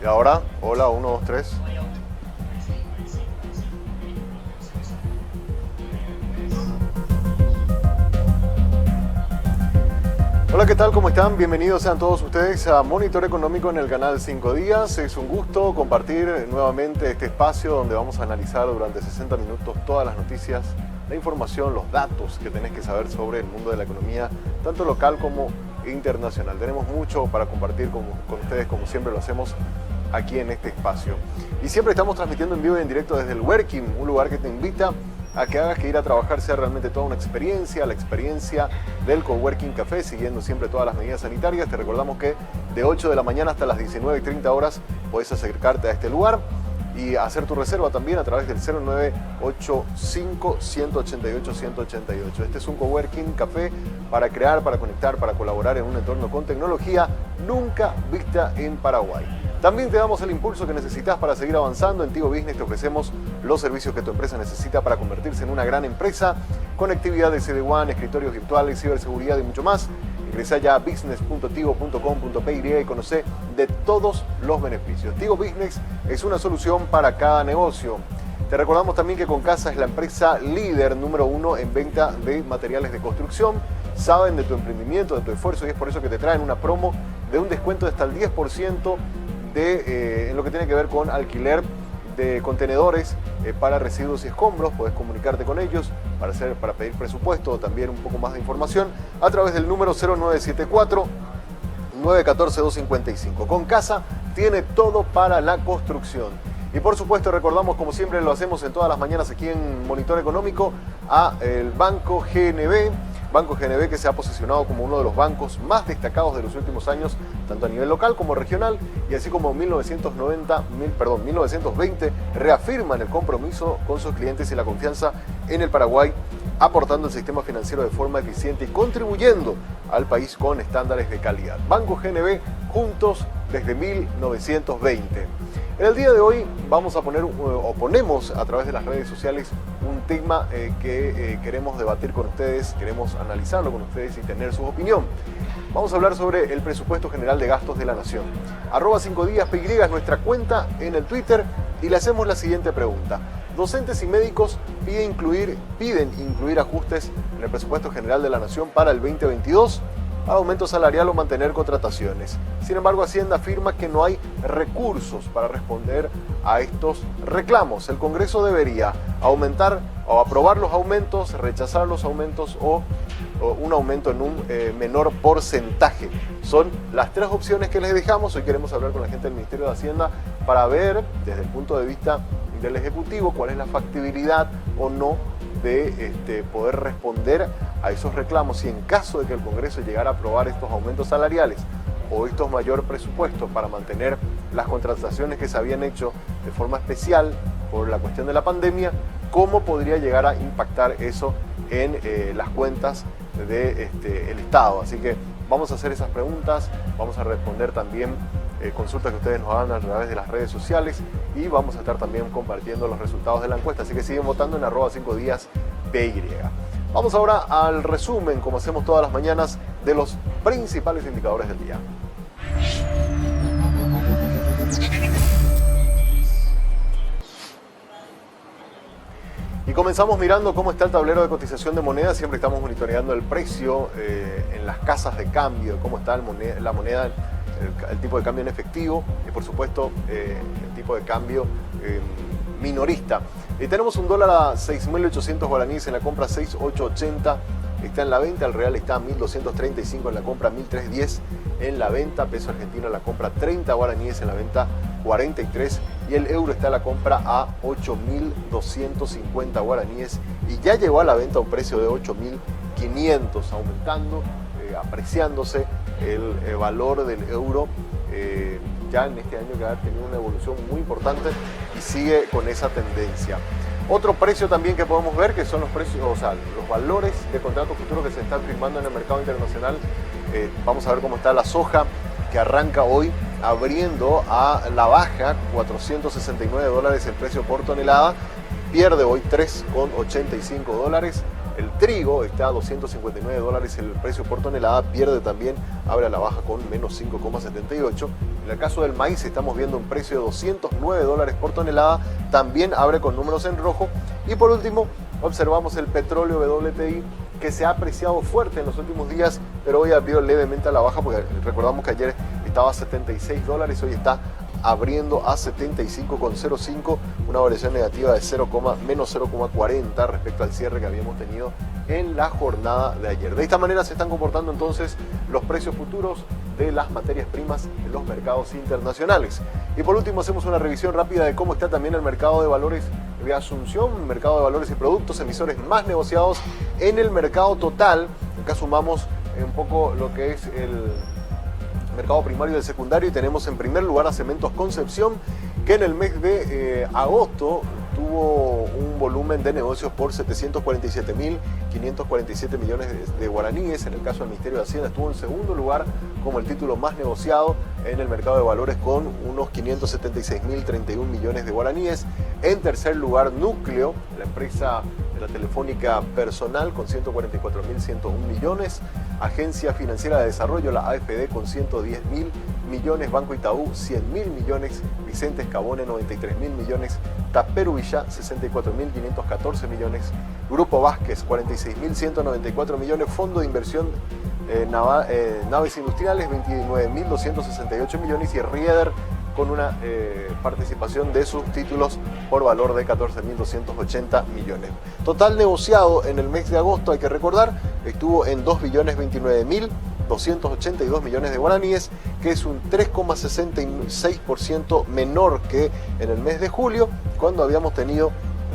Y ahora, hola, 1, 2, 3. Hola, ¿qué tal? ¿Cómo están? Bienvenidos sean todos ustedes a Monitor Económico en el canal 5 Días. Es un gusto compartir nuevamente este espacio donde vamos a analizar durante 60 minutos todas las noticias, la información, los datos que tenés que saber sobre el mundo de la economía, tanto local como internacional. Tenemos mucho para compartir con ustedes, como siempre lo hacemos aquí en este espacio. Y siempre estamos transmitiendo en vivo y en directo desde el Working, un lugar que te invita a que hagas que ir a trabajar sea realmente toda una experiencia, la experiencia del Coworking Café, siguiendo siempre todas las medidas sanitarias. Te recordamos que de 8 de la mañana hasta las 19:30 horas puedes acercarte a este lugar y hacer tu reserva también a través del 0985-188-188. Este es un Coworking Café para crear, para conectar, para colaborar en un entorno con tecnología nunca vista en Paraguay. También te damos el impulso que necesitas para seguir avanzando. En Tigo Business te ofrecemos los servicios que tu empresa necesita para convertirse en una gran empresa. Conectividad de CD-WAN, escritorios virtuales, ciberseguridad y mucho más. Ingresa ya a business.tigo.com.py y conoce de todos los beneficios. Tigo Business es una solución para cada negocio. Te recordamos también que Concasa es la empresa líder número 1 en venta de materiales de construcción. Saben de tu emprendimiento, de tu esfuerzo, y es por eso que te traen una promo de un descuento de hasta el 10% en lo que tiene que ver con alquiler de contenedores para residuos y escombros. Puedes comunicarte con ellos para pedir presupuesto o también un poco más de información a través del número 0974-914-255. Concasa tiene todo para la construcción. Y por supuesto recordamos, como siempre lo hacemos en todas las mañanas aquí en Monitor Económico, a el Banco GNB. Banco GNB, que se ha posicionado como uno de los bancos más destacados de los últimos años, tanto a nivel local como regional, y así como en 1920 reafirman el compromiso con sus clientes y la confianza en el Paraguay, aportando el sistema financiero de forma eficiente y contribuyendo al país con estándares de calidad. Banco GNB, juntos desde 1920. En el día de hoy vamos a ponemos a través de las redes sociales un tema que queremos debatir con ustedes, queremos analizarlo con ustedes y tener su opinión. Vamos a hablar sobre el presupuesto general de gastos de la nación. @5díaspy es nuestra cuenta en el Twitter y le hacemos la siguiente pregunta. Docentes y médicos piden incluir ajustes en el presupuesto general de la nación para el 2022. Aumento salarial o mantener contrataciones. Sin embargo, Hacienda afirma que no hay recursos para responder a estos reclamos. El Congreso debería aumentar o aprobar los aumentos, rechazar los aumentos o un aumento en un menor porcentaje. Son las tres opciones que les dejamos. Hoy queremos hablar con la gente del Ministerio de Hacienda para ver, desde el punto de vista del Ejecutivo, cuál es la factibilidad o no de poder responder a esos reclamos, y en caso de que el Congreso llegara a aprobar estos aumentos salariales o estos mayor presupuestos para mantener las contrataciones que se habían hecho de forma especial por la cuestión de la pandemia, ¿cómo podría llegar a impactar eso en las cuentas del Estado? Así que vamos a hacer esas preguntas, vamos a responder también consultas que ustedes nos hagan a través de las redes sociales, y vamos a estar también compartiendo los resultados de la encuesta, así que siguen votando en @5díaspy. Vamos ahora al resumen, como hacemos todas las mañanas, de los principales indicadores del día. Y comenzamos mirando cómo está el tablero de cotización de moneda. Siempre estamos monitoreando el precio en las casas de cambio, cómo está la moneda, el tipo de cambio en efectivo y por supuesto el tipo de cambio minorista. Tenemos un dólar a 6.800 guaraníes en la compra, 6.880 está en la venta. El real está a 1.235 en la compra, 1.310 en la venta. Peso argentino en la compra, 30 guaraníes en la venta, 43. Y el euro está a la compra a 8.250 guaraníes y ya llegó a la venta a un precio de 8.500, aumentando, apreciándose el valor del euro ya en este año, que ha tenido una evolución muy importante y sigue con esa tendencia. Otro precio también que podemos ver, que son los precios, o sea, los valores de contratos futuros que se están firmando en el mercado internacional. Vamos a ver cómo está la soja, que arranca hoy abriendo a la baja, $469 el precio por tonelada, pierde hoy $3,85. El trigo está a $259 el precio por tonelada, pierde también, abre a la baja con menos 5,78. En el caso del maíz estamos viendo un precio de $209 por tonelada, también abre con números en rojo. Y por último, observamos el petróleo WTI, que se ha apreciado fuerte en los últimos días, pero hoy abrió levemente a la baja, porque recordamos que ayer estaba a $76, hoy está abriendo a 75,05, una variación negativa de menos 0,40 respecto al cierre que habíamos tenido en la jornada de ayer. De esta manera se están comportando entonces los precios futuros de las materias primas en los mercados internacionales. Y por último hacemos una revisión rápida de cómo está también el mercado de valores de Asunción, mercado de valores y productos, emisores más negociados en el mercado total. Acá sumamos un poco lo que es el mercado primario y el secundario, y tenemos en primer lugar a Cementos Concepción, que en el mes de agosto tuvo un volumen de negocios por 747.547 millones de guaraníes. En el caso del Ministerio de Hacienda estuvo en segundo lugar como el título más negociado en el mercado de valores con unos 576.031 millones de guaraníes. En tercer lugar, Núcleo, la empresa de la telefónica personal, con 144.101 millones. Agencia Financiera de Desarrollo, la AFD, con 110.000 millones. Banco Itaú, 100.000 millones. Vicente Escabone, 93.000 millones. Taperu Villá, 64.514 millones. Grupo Vázquez, 46.194 millones. Fondo de Inversión Naves Industriales, 29.268 millones. Y Rieder, con una participación de sus títulos por valor de 14.280 millones. Total negociado en el mes de agosto, hay que recordar, estuvo en 2.029.282 millones de guaraníes, que es un 3,66% menor que en el mes de julio, cuando habíamos tenido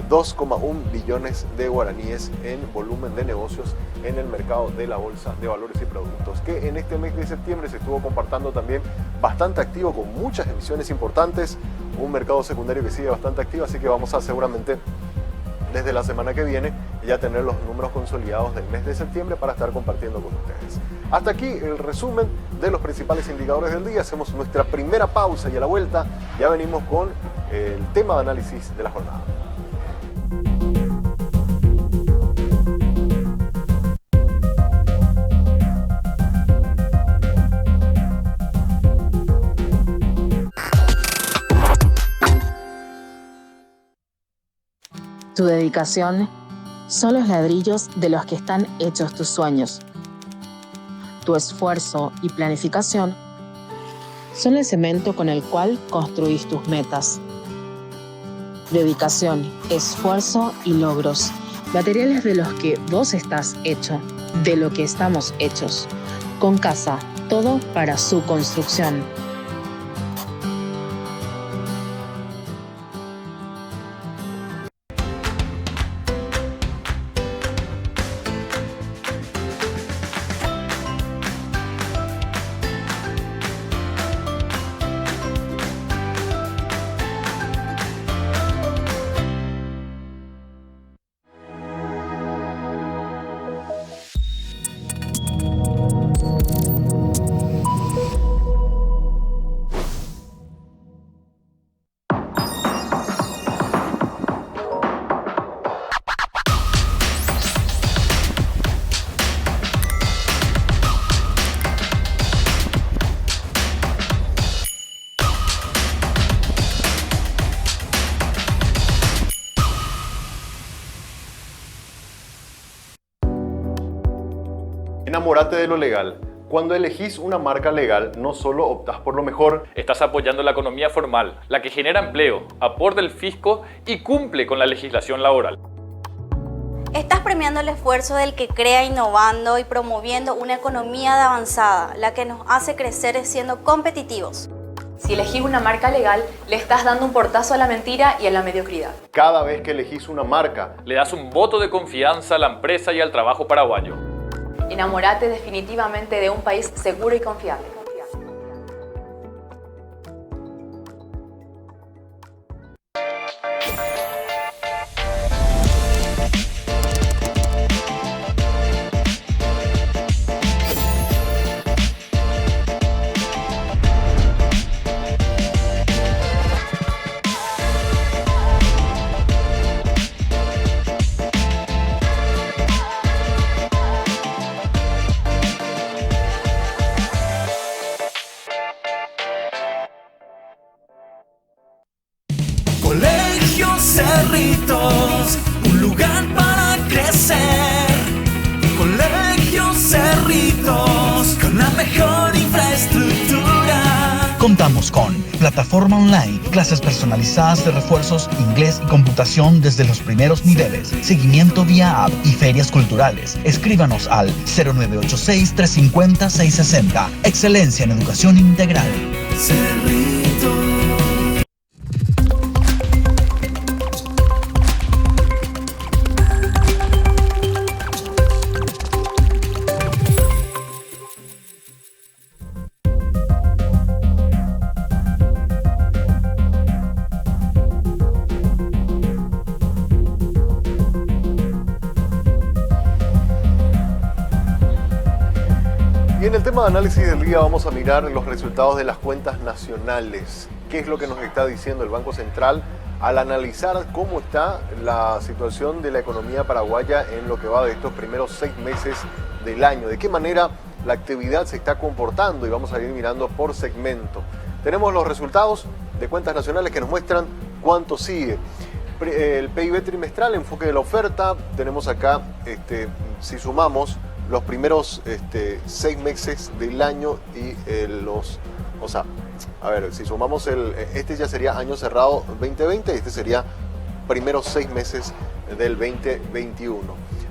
2,1 billones de guaraníes en volumen de negocios en el mercado de la Bolsa de Valores y Productos, que en este mes de septiembre se estuvo comportando también bastante activo, con muchas emisiones importantes, un mercado secundario que sigue bastante activo, así que vamos a seguramente desde la semana que viene ya tener los números consolidados del mes de septiembre para estar compartiendo con ustedes. Hasta aquí el resumen de los principales indicadores del día. Hacemos nuestra primera pausa y a la vuelta ya venimos con el tema de análisis de la jornada. Tu dedicación son los ladrillos de los que están hechos tus sueños. Tu esfuerzo y planificación son el cemento con el cual construís tus metas. Dedicación, esfuerzo y logros, materiales de los que vos estás hecho, de lo que estamos hechos. Con Casa, todo para su construcción. Enamórate de lo legal. Cuando elegís una marca legal, no solo optás por lo mejor, estás apoyando la economía formal, la que genera empleo, aporta el fisco y cumple con la legislación laboral. Estás premiando el esfuerzo del que crea innovando y promoviendo una economía de avanzada, la que nos hace crecer siendo competitivos. Si elegís una marca legal, le estás dando un portazo a la mentira y a la mediocridad. Cada vez que elegís una marca, le das un voto de confianza a la empresa y al trabajo paraguayo. Enamórate definitivamente de un país seguro y confiable. Contamos con plataforma online, clases personalizadas de refuerzos, inglés y computación desde los primeros niveles, seguimiento vía app y ferias culturales. Escríbanos al 0986-350-660. Excelencia en educación integral. Y en el tema de análisis del día vamos a mirar los resultados de las cuentas nacionales. ¿Qué es lo que nos está diciendo el Banco Central al analizar cómo está la situación de la economía paraguaya en lo que va de estos primeros 6 meses del año? ¿De qué manera la actividad se está comportando? Y vamos a ir mirando por segmento. Tenemos los resultados de cuentas nacionales que nos muestran cuánto sigue. El PIB trimestral, enfoque de la oferta, tenemos acá, si sumamos los primeros 6 meses del año y si sumamos este ya sería año cerrado 2020 y este sería primeros 6 meses del 2021.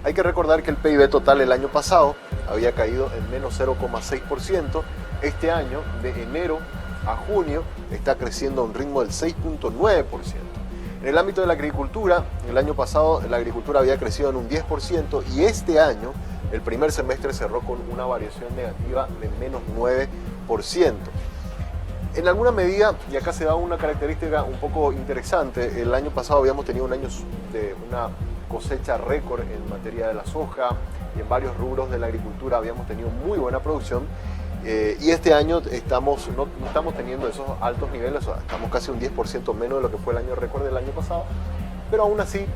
Hay que recordar que el PIB total el año pasado había caído en menos 0,6%. Este año, de enero a junio, está creciendo a un ritmo del 6,9%. En el ámbito de la agricultura, el año pasado la agricultura había crecido en un 10% y este año el primer semestre cerró con una variación negativa de menos 9%. En alguna medida, y acá se da una característica un poco interesante, el año pasado habíamos tenido un año de una cosecha récord en materia de la soja y en varios rubros de la agricultura habíamos tenido muy buena producción. Y este año no estamos teniendo esos altos niveles, estamos casi un 10% menos de lo que fue el año récord del año pasado, pero aún así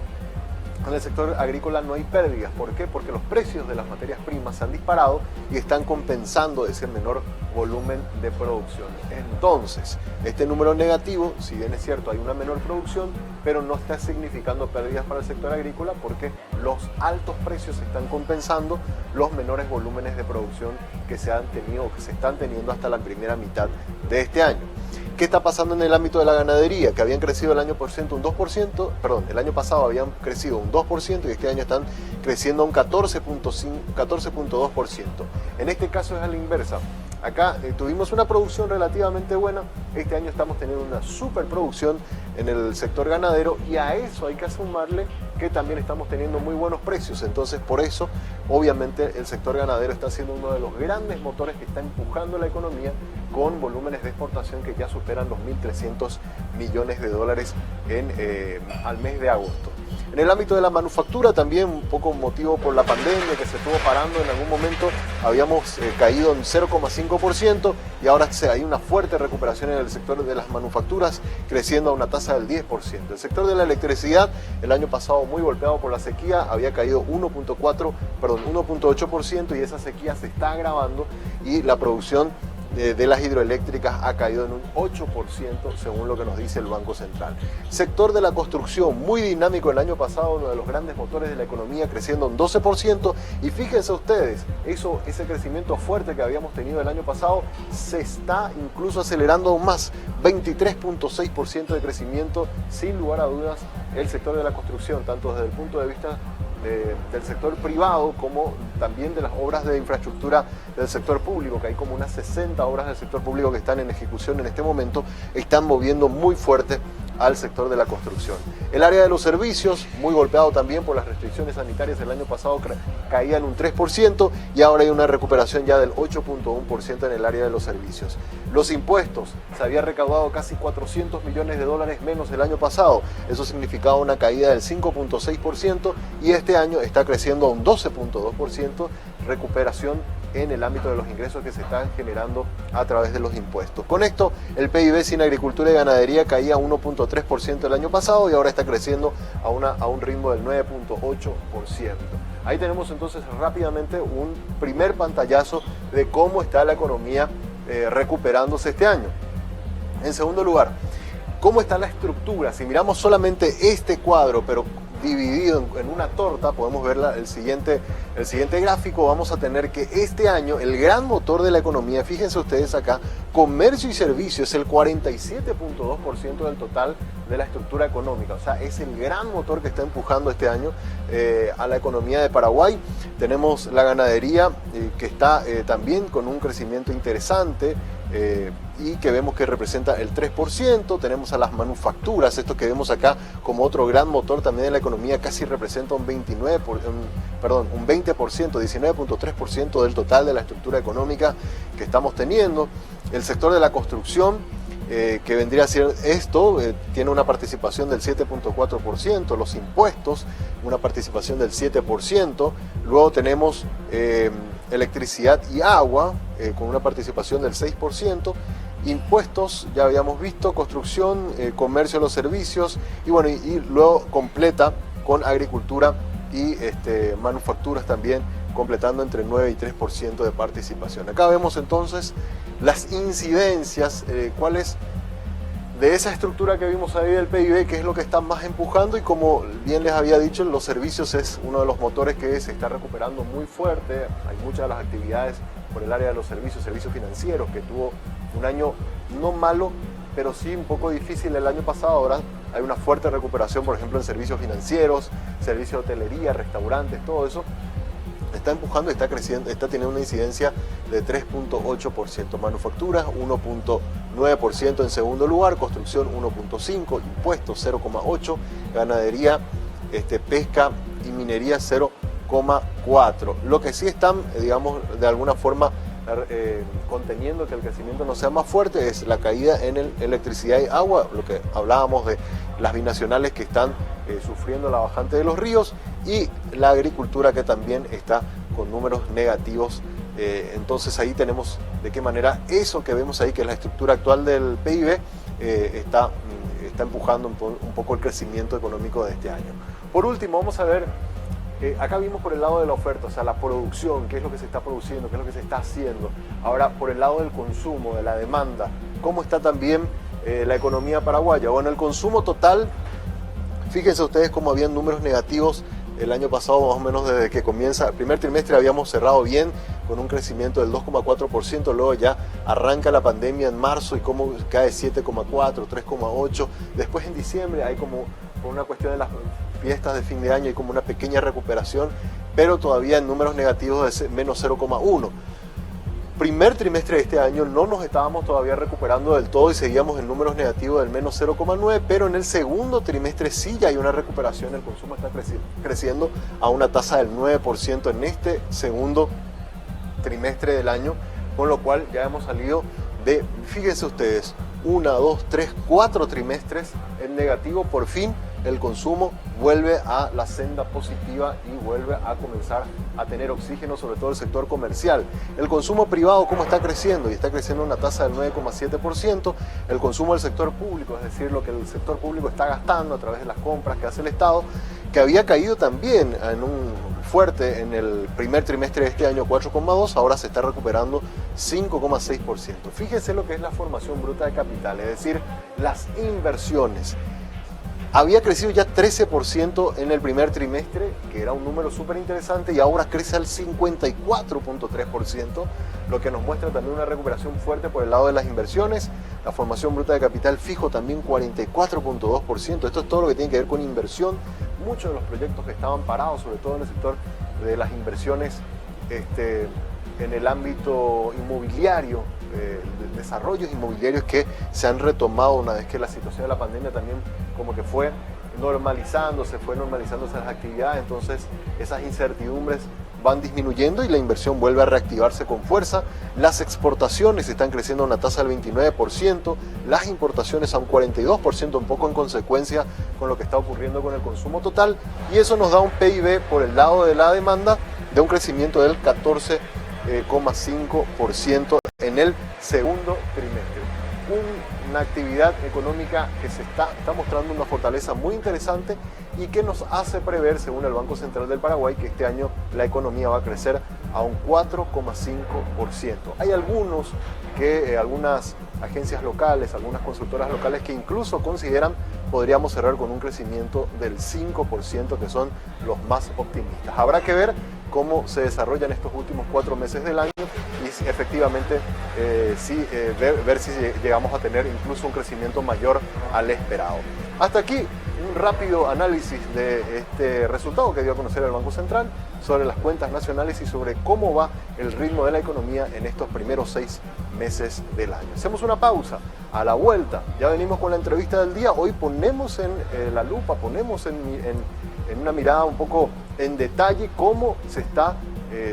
en el sector agrícola no hay pérdidas. ¿Por qué? Porque los precios de las materias primas se han disparado y están compensando ese menor volumen de producción. Entonces, este número negativo, si bien es cierto hay una menor producción, pero no está significando pérdidas para el sector agrícola porque los altos precios están compensando los menores volúmenes de producción que se han tenido o que se están teniendo hasta la primera mitad de este año. ¿Qué está pasando en el ámbito de la ganadería? Que habían crecido el año pasado habían crecido un 2% y este año están creciendo un 14.2%. En este caso es a la inversa. Acá tuvimos una producción relativamente buena, este año estamos teniendo una superproducción en el sector ganadero y a eso hay que sumarle que también estamos teniendo muy buenos precios. Entonces por eso obviamente el sector ganadero está siendo uno de los grandes motores que está empujando la economía con volúmenes de exportación que ya superan los 1.300 millones de dólares al mes de agosto. En el ámbito de la manufactura también un poco motivo por la pandemia que se estuvo parando en algún momento, habíamos caído en 0,5% y ahora hay una fuerte recuperación en el sector de las manufacturas creciendo a una tasa del 10%. El sector de la electricidad el año pasado muy golpeado por la sequía había caído 1,8% y esa sequía se está agravando y la producción de las hidroeléctricas ha caído en un 8% según lo que nos dice el Banco Central. Sector de la construcción muy dinámico el año pasado, uno de los grandes motores de la economía creciendo un 12% y fíjense ustedes, ese crecimiento fuerte que habíamos tenido el año pasado se está incluso acelerando aún más, 23.6% de crecimiento, sin lugar a dudas el sector de la construcción, tanto desde el punto de vista del sector privado como también de las obras de infraestructura del sector público, que hay como unas 60 obras del sector público que están en ejecución en este momento, están moviendo muy fuerte al sector de la construcción. El área de los servicios, muy golpeado también por las restricciones sanitarias, el año pasado caía en un 3% y ahora hay una recuperación ya del 8.1% en el área de los servicios. Los impuestos, se había recaudado casi 400 millones de dólares menos el año pasado, eso significaba una caída del 5.6% y este año está creciendo a un 12.2%, recuperación en el ámbito de los ingresos que se están generando a través de los impuestos. Con esto, el PIB sin agricultura y ganadería caía 1.3% el año pasado y ahora está creciendo a un ritmo del 9.8%. Ahí tenemos entonces rápidamente un primer pantallazo de cómo está la economía recuperándose este año. En segundo lugar, ¿cómo está la estructura? Si miramos solamente este cuadro, pero dividido en una torta, podemos ver el siguiente gráfico, vamos a tener que este año el gran motor de la economía, fíjense ustedes acá, comercio y servicios es el 47.2% del total de la estructura económica, o sea, es el gran motor que está empujando este año a la economía de Paraguay. Tenemos la ganadería que está también con un crecimiento interesante, y que vemos que representa el 3%, tenemos a las manufacturas, esto que vemos acá como otro gran motor también de la economía, casi representa un 20%, 19.3% del total de la estructura económica que estamos teniendo. El sector de la construcción, que vendría a ser esto, tiene una participación del 7.4%, los impuestos, una participación del 7%, luego tenemos electricidad y agua, con una participación del 6%, impuestos, ya habíamos visto, construcción, comercio, los servicios, y bueno, y luego completa con agricultura y manufacturas también, completando entre 9 y 3% de participación. Acá vemos entonces las incidencias, cuáles de esa estructura que vimos ahí del PIB, que es lo que está más empujando, y como bien les había dicho, los servicios es uno de los motores que se está recuperando muy fuerte. Hay muchas de las actividades por el área de los servicios financieros, que tuvo un año no malo, pero sí un poco difícil el año pasado. Ahora hay una fuerte recuperación, por ejemplo, en servicios financieros, servicios de hotelería, restaurantes, todo eso está empujando y está creciendo, está teniendo una incidencia de 3.8%, manufacturas 1.9% en segundo lugar, construcción 1.5%, impuestos 0.8%, ganadería, pesca y minería 0.4%. Lo que sí están, digamos, de alguna forma conteniendo que el crecimiento no sea más fuerte es la caída en electricidad y agua, lo que hablábamos de las binacionales que están sufriendo la bajante de los ríos, y la agricultura, que también está con números negativos. Entonces ahí tenemos de qué manera eso que vemos ahí, que es la estructura actual del PIB, está empujando un poco el crecimiento económico de este año. Por último, vamos a ver, acá vimos por el lado de la oferta, o sea, la producción, qué es lo que se está produciendo, qué es lo que se está haciendo. Ahora, por el lado del consumo, de la demanda, cómo está también la economía paraguaya. Bueno, el consumo total, fíjense ustedes cómo habían números negativos el año pasado, más o menos desde que comienza el primer trimestre habíamos cerrado bien, con un crecimiento del 2.4%, luego ya arranca la pandemia en marzo y como cae 7.4%, 3.8%, después en diciembre hay como, por una cuestión de las fiestas de fin de año, hay como una pequeña recuperación, pero todavía en números negativos de menos 0.1%. Primer trimestre de este año no nos estábamos todavía recuperando del todo y seguíamos en números negativos del menos 0.9%, pero en el segundo trimestre sí ya hay una recuperación, el consumo está creciendo a una tasa del 9% en este segundo trimestre del año, con lo cual ya hemos salido de, fíjense ustedes, 1, 2, 3, 4 trimestres en negativo. Por fin el consumo vuelve a la senda positiva y vuelve a comenzar a tener oxígeno, sobre todo el sector comercial. El consumo privado, ¿cómo está creciendo? Y está creciendo a una tasa del 9.7%. El consumo del sector público, es decir, lo que el sector público está gastando a través de las compras que hace el Estado, que había caído también en un fuerte en el primer trimestre de este año, 4.2%, ahora se está recuperando 5.6%. Fíjense lo que es la formación bruta de capital, es decir, las inversiones. Había crecido ya 13% en el primer trimestre, que era un número súper interesante, y ahora crece al 54.3%, lo que nos muestra también una recuperación fuerte por el lado de las inversiones. La formación bruta de capital fijo también 44.2%. Esto es todo lo que tiene que ver con inversión. Muchos de los proyectos que estaban parados, sobre todo en el sector de las inversiones en el ámbito inmobiliario, desarrollos inmobiliarios que se han retomado una vez que la situación de la pandemia también como que fue normalizándose las actividades, entonces esas incertidumbres van disminuyendo y la inversión vuelve a reactivarse con fuerza. Las exportaciones están creciendo a una tasa del 29%, las importaciones a un 42%, un poco en consecuencia con lo que está ocurriendo con el consumo total, y eso nos da un PIB por el lado de la demanda de un crecimiento del 14,5% en el segundo trimestre. Una actividad económica que se está mostrando una fortaleza muy interesante y que nos hace prever, según el Banco Central del Paraguay, que este año la economía va a crecer a un 4,5%. Hay algunas agencias locales, algunas consultoras locales que incluso consideran podríamos cerrar con un crecimiento del 5%, que son los más optimistas. Habrá que ver cómo se desarrollan estos últimos 4 meses del año y si efectivamente ver si llegamos a tener incluso un crecimiento mayor al esperado. Hasta aquí un rápido análisis de este resultado que dio a conocer el Banco Central sobre las cuentas nacionales y sobre cómo va el ritmo de la economía en estos primeros 6 meses del año. Hacemos una pausa. A la vuelta ya venimos con la entrevista del día. Hoy ponemos en la lupa, ponemos en una mirada un poco en detalle cómo se está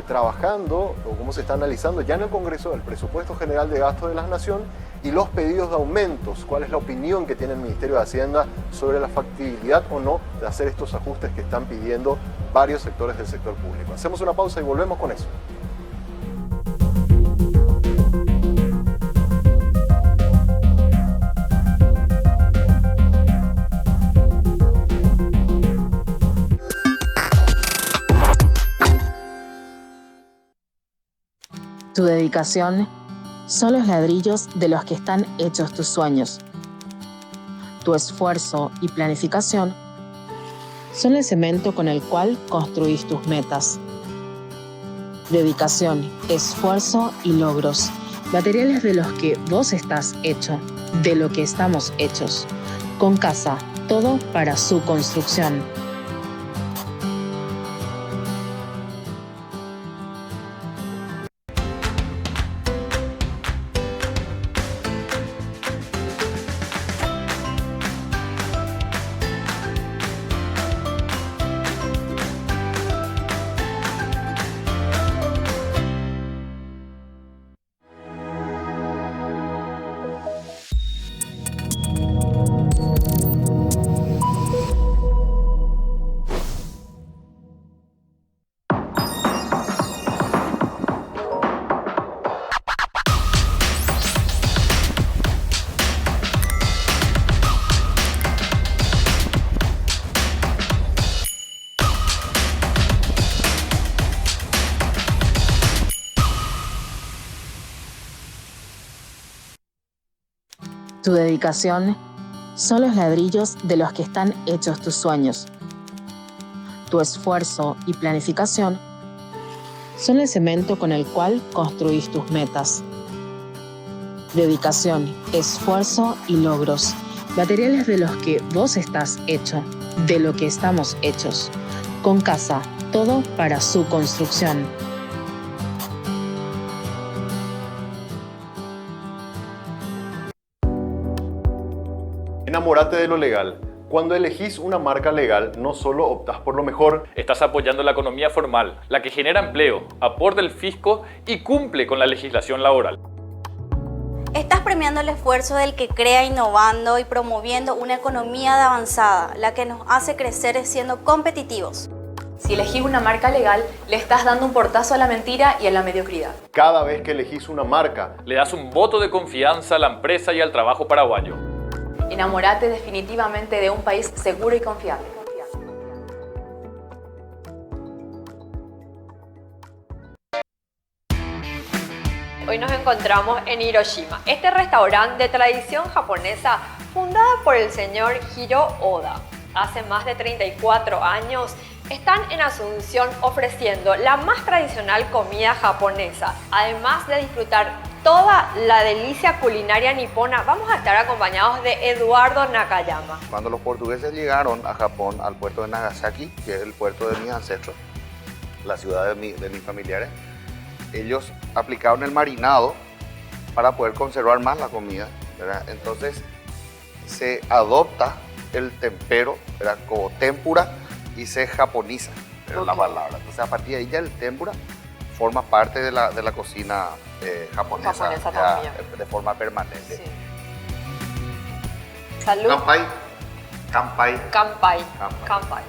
trabajando o cómo se está analizando ya en el Congreso el presupuesto general de gasto de la Nación y los pedidos de aumentos. ¿Cuál es la opinión que tiene el Ministerio de Hacienda sobre la factibilidad o no de hacer estos ajustes que están pidiendo varios sectores del sector público? Hacemos una pausa y volvemos con eso. Tu dedicación son los ladrillos de los que están hechos tus sueños. Tu esfuerzo y planificación son el cemento con el cual construís tus metas. Dedicación, esfuerzo y logros, materiales de los que vos estás hecho, de lo que estamos hechos. Con casa, todo para su construcción. Tu dedicación son los ladrillos de los que están hechos tus sueños. Tu esfuerzo y planificación son el cemento con el cual construís tus metas. Dedicación, esfuerzo y logros, materiales de los que vos estás hecho, de lo que estamos hechos. Con casa, todo para su construcción. Enamórate de lo legal. Cuando elegís una marca legal, no solo optás por lo mejor, Estás apoyando la economía formal, la que genera empleo, aporta el fisco y cumple con la legislación laboral. Estás premiando el esfuerzo del que crea innovando y promoviendo una economía de avanzada, la que nos hace crecer siendo competitivos. Si elegís una marca legal, le estás dando un portazo a la mentira y a la mediocridad. cada vez que elegís una marca, Le das un voto de confianza a la empresa y al trabajo paraguayo. Enamórate definitivamente de un país seguro y confiable. Hoy nos encontramos en Hiroshima, este restaurante de tradición japonesa fundada por el señor Hiro Oda. Hace más de 34 años están en Asunción ofreciendo la más tradicional comida japonesa. Además de disfrutar toda la delicia culinaria nipona, vamos a estar acompañados de Eduardo Nakayama. Cuando los portugueses llegaron a Japón, al puerto de Nagasaki, que es el puerto de mis ancestros, la ciudad de mis familiares, ellos aplicaron el marinado para poder conservar más la comida, ¿verdad? Entonces se adopta el tempero, ¿verdad? Como tempura, y se japoniza, ¿verdad? La palabra. Entonces a partir de ahí ya el tempura forma parte de la cocina japonesa ya, también. de forma permanente. Sí. Salud. Kanpai. Kanpai. Kanpai. Kanpai. Kanpai.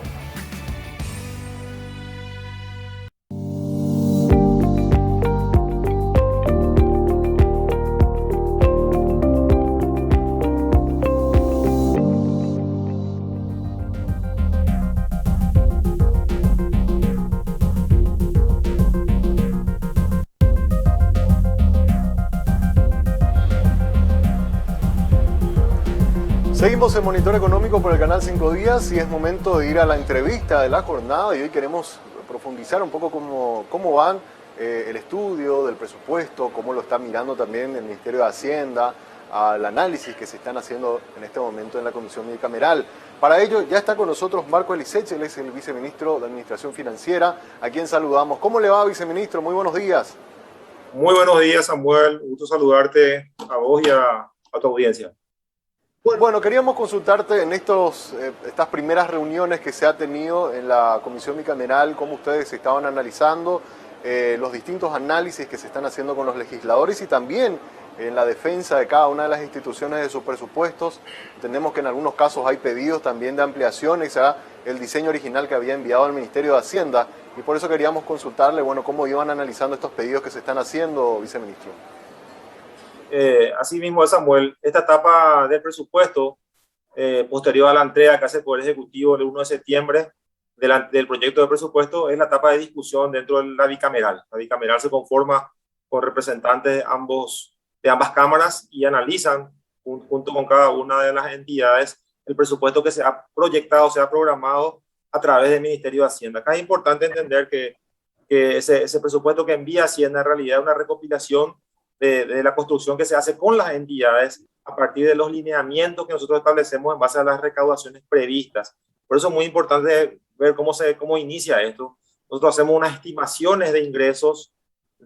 Seguimos en Monitor Económico por el canal 5 Días y es momento de ir a la entrevista de la jornada y hoy queremos profundizar un poco cómo van el estudio del presupuesto, cómo lo está mirando también el Ministerio de Hacienda, al análisis que se están haciendo en este momento en la Comisión Bicameral. Para ello ya está con nosotros Marco Elisech, él es el viceministro de Administración Financiera, a quien saludamos. ¿Cómo le va, viceministro? Muy buenos días. Muy buenos días, Samuel. Un gusto saludarte a vos y a tu audiencia. Bueno, queríamos consultarte en estas primeras reuniones que se ha tenido en la Comisión Bicameral, cómo ustedes estaban analizando los distintos análisis que se están haciendo con los legisladores y también en la defensa de cada una de las instituciones de sus presupuestos. Entendemos que en algunos casos hay pedidos también de ampliaciones a el diseño original que había enviado al Ministerio de Hacienda y por eso queríamos consultarle, bueno, cómo iban analizando estos pedidos que se están haciendo, viceministro. Así mismo, Samuel, esta etapa del presupuesto, posterior a la entrega que hace el Poder Ejecutivo el 1 de septiembre del proyecto de presupuesto, es la etapa de discusión dentro de la bicameral. La bicameral se conforma con representantes de ambas cámaras y analizan junto con cada una de las entidades el presupuesto que se ha proyectado, se ha programado a través del Ministerio de Hacienda. Acá es importante entender que ese presupuesto que envía Hacienda en realidad es una recopilación de la construcción que se hace con las entidades a partir de los lineamientos que nosotros establecemos en base a las recaudaciones previstas. Por eso es muy importante ver cómo inicia esto. Nosotros hacemos unas estimaciones de ingresos,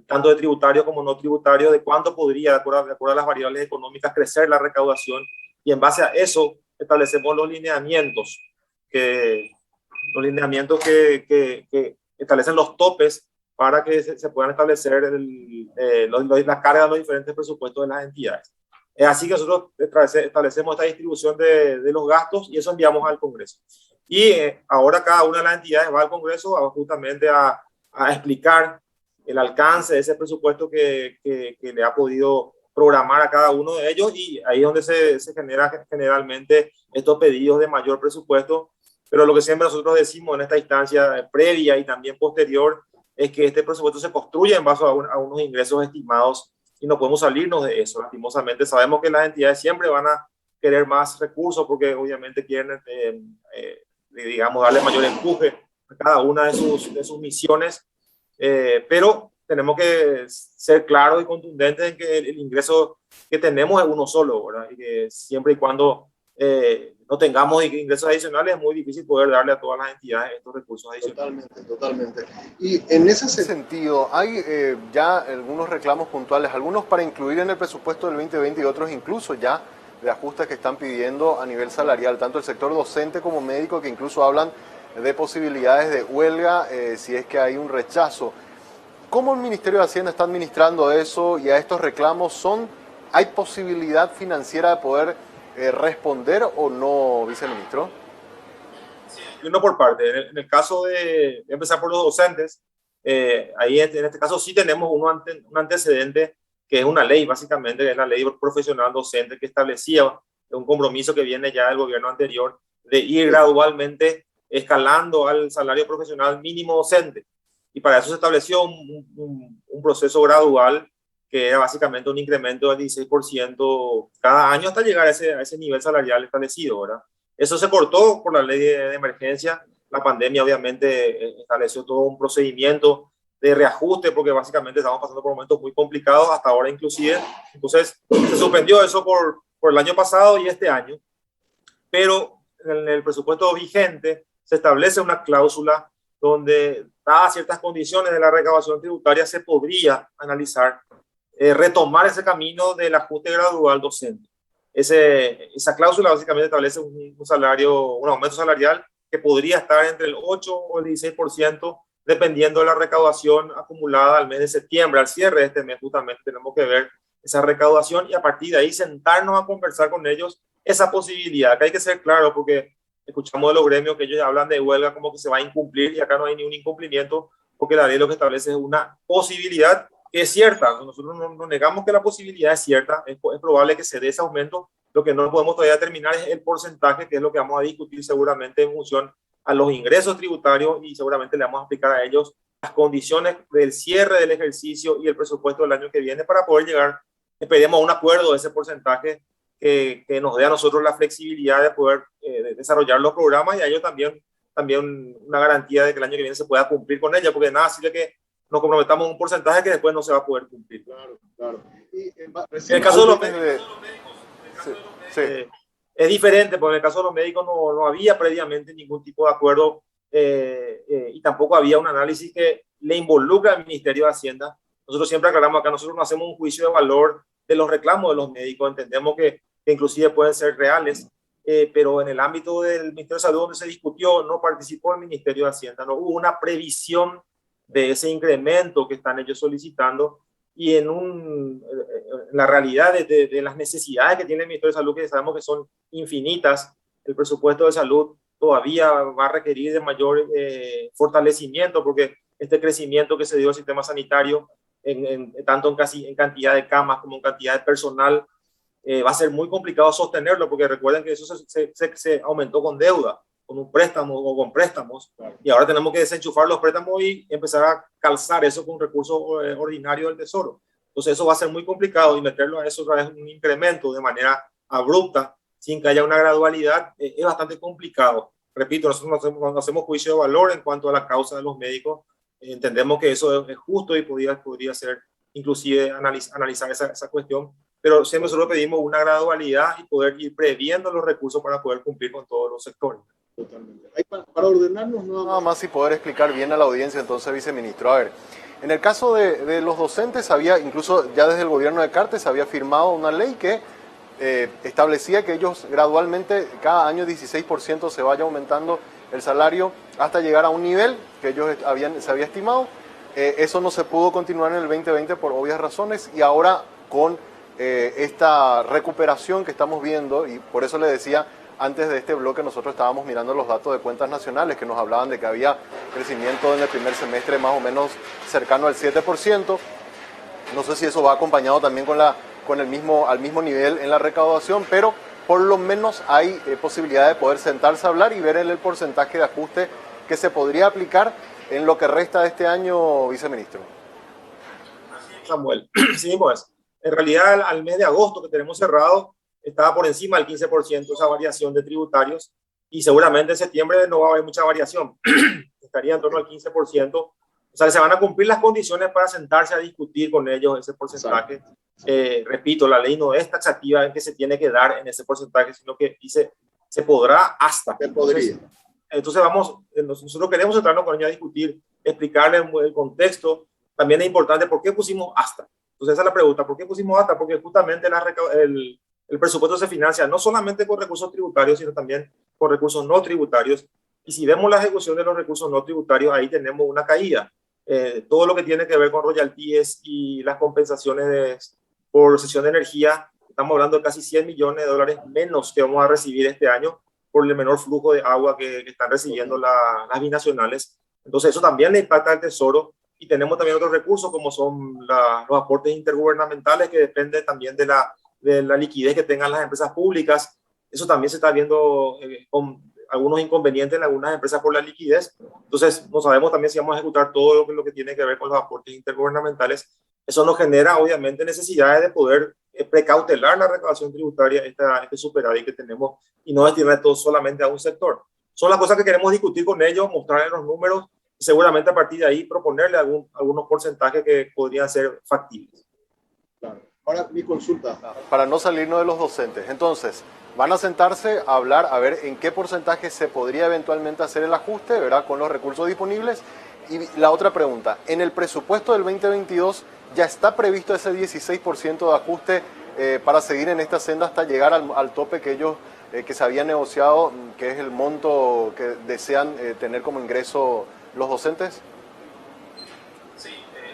tanto de tributario como no tributario, de cuánto podría, de acuerdo a las variables económicas, crecer la recaudación, y en base a eso establecemos los lineamientos que establecen los topes para que se puedan establecer la carga de los diferentes presupuestos de las entidades. Es así que nosotros establecemos esta distribución de los gastos y eso enviamos al Congreso. Y ahora cada una de las entidades va al Congreso justamente a explicar el alcance de ese presupuesto que le ha podido programar a cada uno de ellos, y ahí es donde se genera generalmente estos pedidos de mayor presupuesto. Pero lo que siempre nosotros decimos en esta instancia previa y también posterior es que este presupuesto se construye en base a unos ingresos estimados y no podemos salirnos de eso. Lastimosamente sabemos que las entidades siempre van a querer más recursos porque obviamente quieren, darle mayor empuje a cada una de sus misiones, pero tenemos que ser claros y contundentes en que el ingreso que tenemos es uno solo, ¿verdad? Y que siempre y cuando no tengamos ingresos adicionales es muy difícil poder darle a todas las entidades estos recursos adicionales. Totalmente. Y en ese sentido, hay ya algunos reclamos puntuales, algunos para incluir en el presupuesto del 2020 y otros incluso ya de ajustes que están pidiendo a nivel salarial, tanto el sector docente como médico, que incluso hablan de posibilidades de huelga si es que hay un rechazo. ¿Cómo el Ministerio de Hacienda está administrando eso y a estos reclamos hay posibilidad financiera de poder responder o no, viceministro? Uno por parte. En el caso de empezar por los docentes, ahí en este caso sí tenemos un antecedente que es una ley, básicamente, que es la ley profesional docente que establecía un compromiso que viene ya del gobierno anterior de ir gradualmente escalando al salario profesional mínimo docente. Y para eso se estableció un proceso gradual que era básicamente un incremento del 16% cada año hasta llegar a ese nivel salarial establecido, ¿verdad? Eso se cortó por la ley de emergencia. La pandemia obviamente estableció todo un procedimiento de reajuste porque básicamente estamos pasando por momentos muy complicados hasta ahora inclusive. Entonces se suspendió eso por el año pasado y este año, pero en el presupuesto vigente se establece una cláusula donde, dadas ciertas condiciones de la recaudación tributaria, se podría analizar retomar ese camino del ajuste gradual docente. Esa cláusula básicamente establece un aumento salarial que podría estar entre el 8 o el 16%, dependiendo de la recaudación acumulada al mes de septiembre. Al cierre de este mes justamente tenemos que ver esa recaudación y a partir de ahí sentarnos a conversar con ellos esa posibilidad, que hay que ser claro porque escuchamos de los gremios que ellos hablan de huelga como que se va a incumplir y acá no hay ningún incumplimiento porque la ley lo que establece es una posibilidad que es cierta. Nosotros no negamos que la posibilidad es cierta, es probable que se dé ese aumento. Lo que no podemos todavía determinar es el porcentaje, que es lo que vamos a discutir seguramente en función a los ingresos tributarios y seguramente le vamos a explicar a ellos las condiciones del cierre del ejercicio y el presupuesto del año que viene para poder llegar, esperemos, a un acuerdo de ese porcentaje que nos dé a nosotros la flexibilidad de poder desarrollar los programas y a ellos también una garantía de que el año que viene se pueda cumplir con ella, porque nada sirve que nos comprometamos un porcentaje que después no se va a poder cumplir. Claro, claro. Y en el caso de los médicos, es diferente, porque en el caso de los médicos no había previamente ningún tipo de acuerdo y tampoco había un análisis que le involucra al Ministerio de Hacienda. Nosotros siempre aclaramos acá, nosotros no hacemos un juicio de valor de los reclamos de los médicos, entendemos que inclusive pueden ser reales, pero en el ámbito del Ministerio de Salud donde se discutió, no participó el Ministerio de Hacienda, no hubo una previsión de ese incremento que están ellos solicitando y en la realidad de las necesidades que tiene el Ministerio de Salud, que sabemos que son infinitas, el presupuesto de salud todavía va a requerir de mayor fortalecimiento, porque este crecimiento que se dio al sistema sanitario, tanto en cantidad de camas como en cantidad de personal, va a ser muy complicado sostenerlo, porque recuerden que eso se aumentó con deuda, con un préstamo o con préstamos, claro. Y ahora tenemos que desenchufar los préstamos y empezar a calzar eso con recursos ordinarios del Tesoro. Entonces eso va a ser muy complicado y meterlo a eso otra vez un incremento de manera abrupta, sin que haya una gradualidad, es bastante complicado. Repito, nosotros no hacemos juicio de valor en cuanto a la causa de los médicos, entendemos que eso es justo y podría ser inclusive analizar esa cuestión, pero siempre nosotros pedimos una gradualidad y poder ir previendo los recursos para poder cumplir con todos los sectores. Totalmente. Para ordenarnos nada más y poder explicar bien a la audiencia, entonces, viceministro, a ver, en el caso de los docentes, había, incluso ya desde el gobierno de Cartes, se había firmado una ley que establecía que ellos gradualmente, cada año 16% se vaya aumentando el salario hasta llegar a un nivel que ellos se había estimado. Eso no se pudo continuar en el 2020 por obvias razones, y ahora con esta recuperación que estamos viendo, y por eso le decía, antes de este bloque nosotros estábamos mirando los datos de cuentas nacionales que nos hablaban de que había crecimiento en el primer semestre más o menos cercano al 7%. No sé si eso va acompañado también al mismo nivel en la recaudación, pero por lo menos hay posibilidad de poder sentarse a hablar y ver el porcentaje de ajuste que se podría aplicar en lo que resta de este año, viceministro. Samuel, sí, pues, en realidad al mes de agosto que tenemos cerrado, estaba por encima del 15% esa variación de tributarios, y seguramente en septiembre no va a haber mucha variación, estaría en torno al 15%, o sea, se van a cumplir las condiciones para sentarse a discutir con ellos ese porcentaje. Repito, la ley no es taxativa en que se tiene que dar en ese porcentaje, sino que dice se podrá hasta. Se podría. Entonces nosotros queremos sentarnos con ellos a discutir, explicarles el contexto. También es importante por qué pusimos hasta. Entonces esa es la pregunta, ¿por qué pusimos hasta? Porque justamente el presupuesto se financia no solamente con recursos tributarios, sino también con recursos no tributarios. Y si vemos la ejecución de los recursos no tributarios, ahí tenemos una caída. Todo lo que tiene que ver con royalties y las compensaciones por cesión de energía, estamos hablando de casi $100 millones menos que vamos a recibir este año por el menor flujo de agua que están recibiendo las binacionales. Entonces eso también le impacta al Tesoro, y tenemos también otros recursos como son los aportes intergubernamentales, que dependen también de la liquidez que tengan las empresas públicas. Eso también se está viendo con algunos inconvenientes en algunas empresas por la liquidez. Entonces no sabemos también si vamos a ejecutar todo lo que tiene que ver con los aportes intergubernamentales. Eso nos genera obviamente necesidades de poder precautelar la recaudación tributaria, este superávit que tenemos, y no destinar todo solamente a un sector. Son las cosas que queremos discutir con ellos, mostrarles los números y seguramente a partir de ahí proponerle algunos porcentajes que podrían ser factibles. Claro. Ahora mi consulta. Para no salirnos de los docentes, entonces, van a sentarse a hablar, a ver en qué porcentaje se podría eventualmente hacer el ajuste, ¿verdad?, con los recursos disponibles. Y la otra pregunta, en el presupuesto del 2022 ya está previsto ese 16% de ajuste para seguir en esta senda hasta llegar al tope que ellos que se había negociado, que es el monto que desean tener como ingreso los docentes. Sí,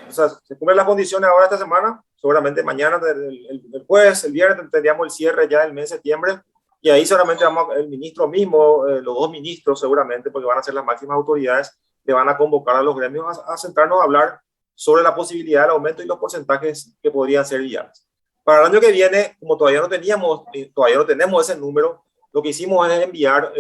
o sea, se cumplen las condiciones ahora esta semana, seguramente mañana, el jueves, el viernes tendríamos el cierre ya del mes de septiembre, y ahí seguramente el ministro mismo, los dos ministros seguramente, porque van a ser las máximas autoridades, que van a convocar a los gremios a sentarnos a hablar sobre la posibilidad del aumento y los porcentajes que podrían ser viables. Para el año que viene, como todavía no tenemos ese número, lo que hicimos es enviar,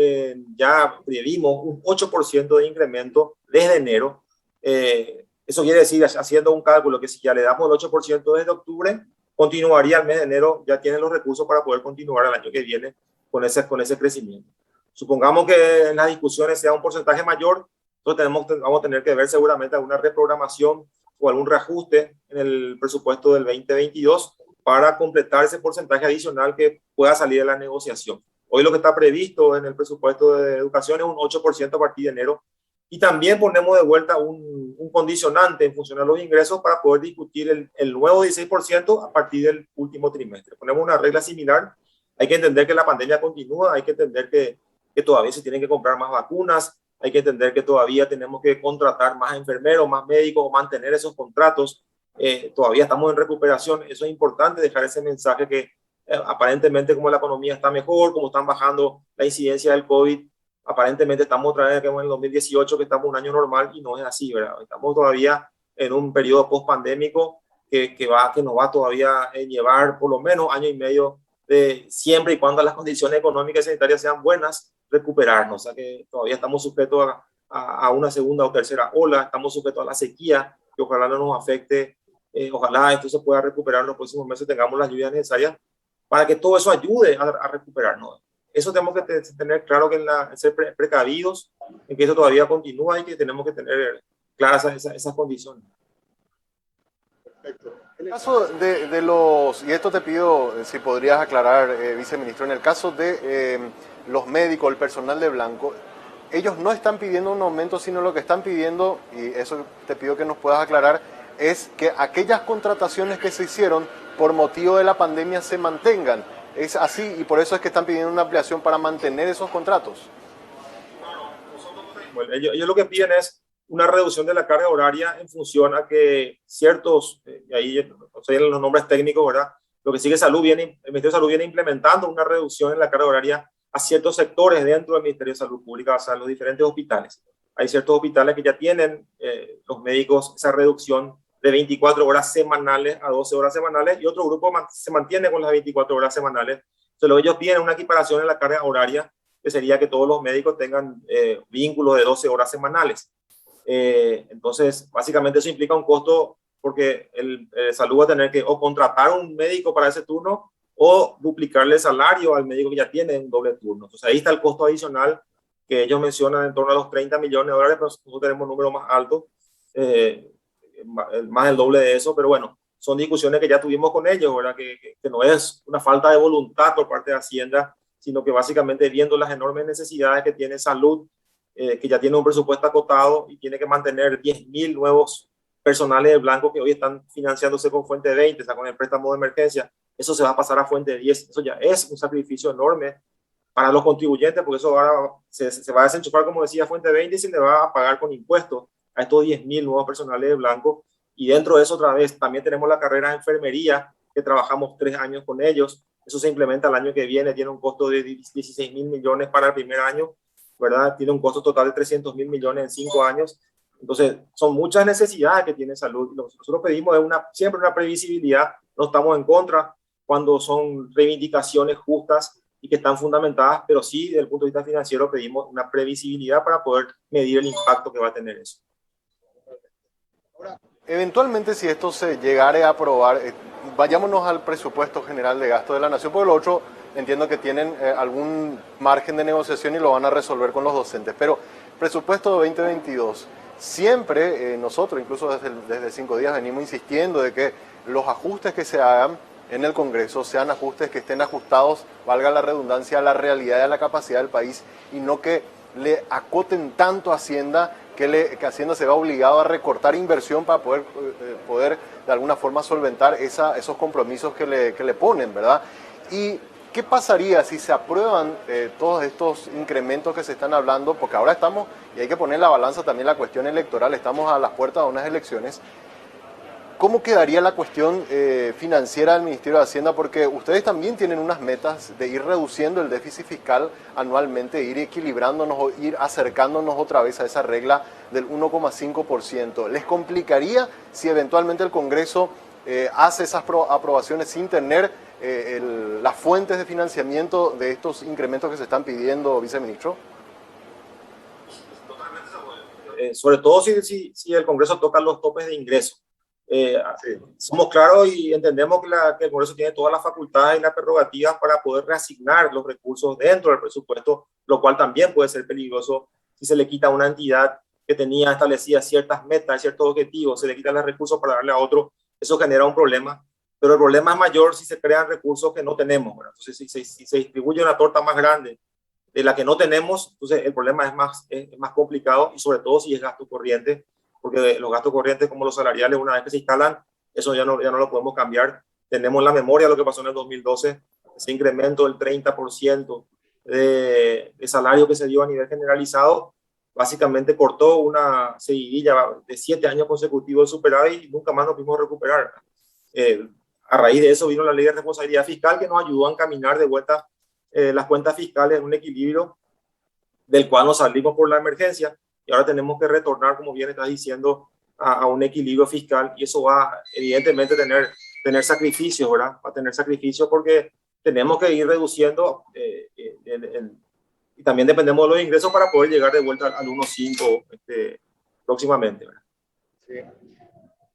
ya previmos un 8% de incremento desde enero. Eso quiere decir, haciendo un cálculo, que si ya le damos el 8% desde octubre, continuaría el mes de enero, ya tienen los recursos para poder continuar el año que viene con ese crecimiento. Supongamos que en las discusiones sea un porcentaje mayor, entonces vamos a tener que ver seguramente alguna reprogramación o algún reajuste en el presupuesto del 2022 para completar ese porcentaje adicional que pueda salir de la negociación. Hoy lo que está previsto en el presupuesto de educación es un 8% a partir de enero, y también ponemos de vuelta un condicionante en función de los ingresos para poder discutir el nuevo 16% a partir del último trimestre. Ponemos una regla similar. Hay que entender que la pandemia continúa, hay que entender que todavía se tienen que comprar más vacunas, hay que entender que todavía tenemos que contratar más enfermeros, más médicos, o mantener esos contratos. Todavía estamos en recuperación. Eso es importante, dejar ese mensaje que aparentemente, como la economía está mejor, como están bajando la incidencia del COVID, aparentemente estamos otra vez en el 2018, que estamos en un año normal, y no es así, ¿verdad? Estamos todavía en un periodo post-pandémico que nos va todavía a llevar por lo menos año y medio, de siempre y cuando las condiciones económicas y sanitarias sean buenas, recuperarnos. O sea que todavía estamos sujetos a una segunda o tercera ola, estamos sujetos a la sequía, que ojalá no nos afecte, ojalá esto se pueda recuperar en los próximos meses, tengamos las lluvias necesarias para que todo eso ayude a recuperarnos. Eso tenemos que tener claro, que ser precavidos, en que eso todavía continúa y que tenemos que tener claras esas condiciones. Perfecto. En el caso de los, y esto te pido si podrías aclarar, viceministro, en el caso de los médicos, el personal de blanco, ellos no están pidiendo un aumento, sino lo que están pidiendo, y eso te pido que nos puedas aclarar, es que aquellas contrataciones que se hicieron por motivo de la pandemia se mantengan. ¿Es así? Y por eso es que están pidiendo una ampliación para mantener esos contratos. Bueno, ellos lo que piden es una reducción de la carga horaria en función a que ciertos, y ahí no sé los nombres técnicos, ¿verdad? Lo que sigue el Ministerio de Salud viene implementando una reducción en la carga horaria a ciertos sectores dentro del Ministerio de Salud Pública, o sea, los diferentes hospitales. Hay ciertos hospitales que ya tienen los médicos esa reducción de 24 horas semanales a 12 horas semanales, y otro grupo se mantiene con las 24 horas semanales. Entonces ellos piden una equiparación en la carga horaria, que sería que todos los médicos tengan vínculos de 12 horas semanales. Entonces, básicamente eso implica un costo, porque el salud va a tener que o contratar un médico para ese turno o duplicarle el salario al médico que ya tiene un doble turno. Entonces ahí está el costo adicional que ellos mencionan en torno a los 30 millones de dólares, pero nosotros tenemos un número más alto, más del doble de eso, pero bueno, son discusiones que ya tuvimos con ellos, ¿verdad? Que no es una falta de voluntad por parte de Hacienda, sino que básicamente viendo las enormes necesidades que tiene salud, que ya tiene un presupuesto acotado y tiene que mantener 10.000 nuevos personales de blanco que hoy están financiándose con fuente 20, o sea, con el préstamo de emergencia, eso se va a pasar a fuente 10, eso ya es un sacrificio enorme para los contribuyentes, porque eso ahora se va a desenchufar, como decía, fuente 20, y se le va a pagar con impuestos a estos 10.000 nuevos personales de blanco. Y dentro de eso, otra vez, también tenemos la carrera de enfermería, que trabajamos 3 años con ellos. Eso se implementa el año que viene, tiene un costo de 16.000 millones para el primer año, ¿verdad? Tiene un costo total de 300.000 millones en 5 años. Entonces, son muchas necesidades que tiene salud. Lo que nosotros pedimos es siempre una previsibilidad. No estamos en contra cuando son reivindicaciones justas y que están fundamentadas, pero sí, desde el punto de vista financiero, pedimos una previsibilidad para poder medir el impacto que va a tener eso. Ahora, eventualmente, si esto se llegara a aprobar, vayámonos al presupuesto general de gasto de la Nación, porque lo otro entiendo que tienen algún margen de negociación y lo van a resolver con los docentes, pero presupuesto de 2022, siempre nosotros, incluso desde 5 días, venimos insistiendo de que los ajustes que se hagan en el Congreso sean ajustes que estén ajustados, valga la redundancia, a la realidad y a la capacidad del país, y no que le acoten tanto a Hacienda que Hacienda se va obligado a recortar inversión para poder de alguna forma solventar esos compromisos que le ponen, ¿verdad? ¿Y qué pasaría si se aprueban todos estos incrementos que se están hablando? Porque ahora estamos, y hay que poner en la balanza también la cuestión electoral, estamos a las puertas de unas elecciones. ¿Cómo quedaría la cuestión financiera del Ministerio de Hacienda? Porque ustedes también tienen unas metas de ir reduciendo el déficit fiscal anualmente, ir equilibrándonos o ir acercándonos otra vez a esa regla del 1,5%. ¿Les complicaría si eventualmente el Congreso hace esas aprobaciones sin tener las fuentes de financiamiento de estos incrementos que se están pidiendo, viceministro? Sobre todo si el Congreso toca los topes de ingreso. Somos claros y entendemos que el Congreso tiene todas las facultades y las prerrogativas para poder reasignar los recursos dentro del presupuesto, lo cual también puede ser peligroso si se le quita a una entidad que tenía establecidas ciertas metas, ciertos objetivos, se le quitan los recursos para darle a otro, eso genera un problema. Pero el problema es mayor si se crean recursos que no tenemos, ¿verdad? Entonces, si se distribuye una torta más grande de la que no tenemos, entonces el problema es más complicado y sobre todo si es gasto corriente, porque los gastos corrientes como los salariales, una vez que se instalan, eso ya no lo podemos cambiar. Tenemos en la memoria lo que pasó en el 2012, ese incremento del 30% de salario que se dio a nivel generalizado, básicamente cortó una seguidilla de 7 años consecutivos de superávit y nunca más nos pudimos recuperar. A raíz de eso vino la ley de responsabilidad fiscal que nos ayudó a encaminar de vuelta las cuentas fiscales en un equilibrio del cual nos salimos por la emergencia y ahora tenemos que retornar, como bien estás diciendo, a un equilibrio fiscal y eso va evidentemente tener sacrificios, ¿verdad? Va a tener sacrificios porque tenemos que ir reduciendo y también dependemos de los ingresos para poder llegar de vuelta al 1.5 próximamente, ¿verdad? Sí.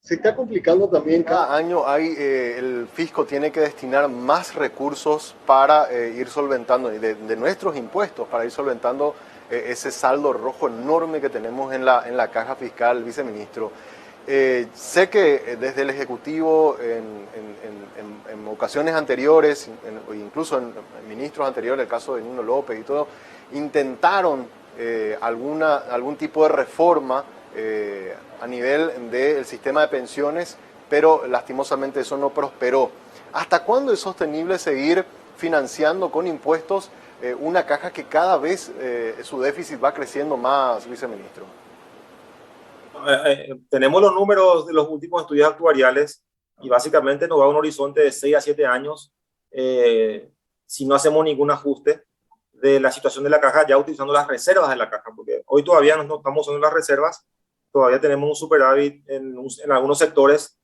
Se está complicando también. Cada año el fisco tiene que destinar más recursos para ir solventando, de nuestros impuestos, para ir solventando ese saldo rojo enorme que tenemos en la caja fiscal, viceministro. Sé que desde el Ejecutivo, en ocasiones anteriores, incluso en ministros anteriores, el caso de Nino López y todo, intentaron algún tipo de reforma a nivel del sistema de pensiones, pero lastimosamente eso no prosperó. ¿Hasta cuándo es sostenible seguir financiando con impuestos una caja que cada vez su déficit va creciendo más, viceministro? Tenemos los números de los últimos estudios actuariales y básicamente nos va a un horizonte de 6 a 7 años si no hacemos ningún ajuste de la situación de la caja, ya utilizando las reservas de la caja, porque hoy todavía no estamos usando las reservas, todavía tenemos un superávit en algunos sectores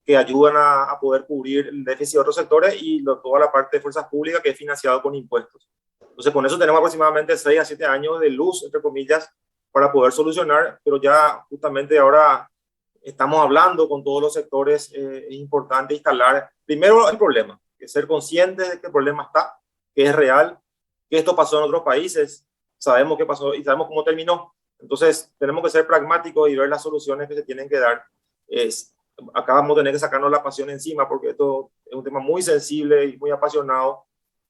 que ayudan a poder cubrir el déficit de otros sectores y toda la parte de fuerzas públicas que es financiado con impuestos. Entonces, con eso tenemos aproximadamente 6 a 7 años de luz, entre comillas, para poder solucionar, pero ya justamente ahora estamos hablando con todos los sectores, es importante instalar primero el problema, que ser conscientes de que el problema está, que es real, que esto pasó en otros países, sabemos qué pasó y sabemos cómo terminó. Entonces, tenemos que ser pragmáticos y ver las soluciones que se tienen que dar. Acá vamos a tener que sacarnos la pasión encima porque esto es un tema muy sensible y muy apasionado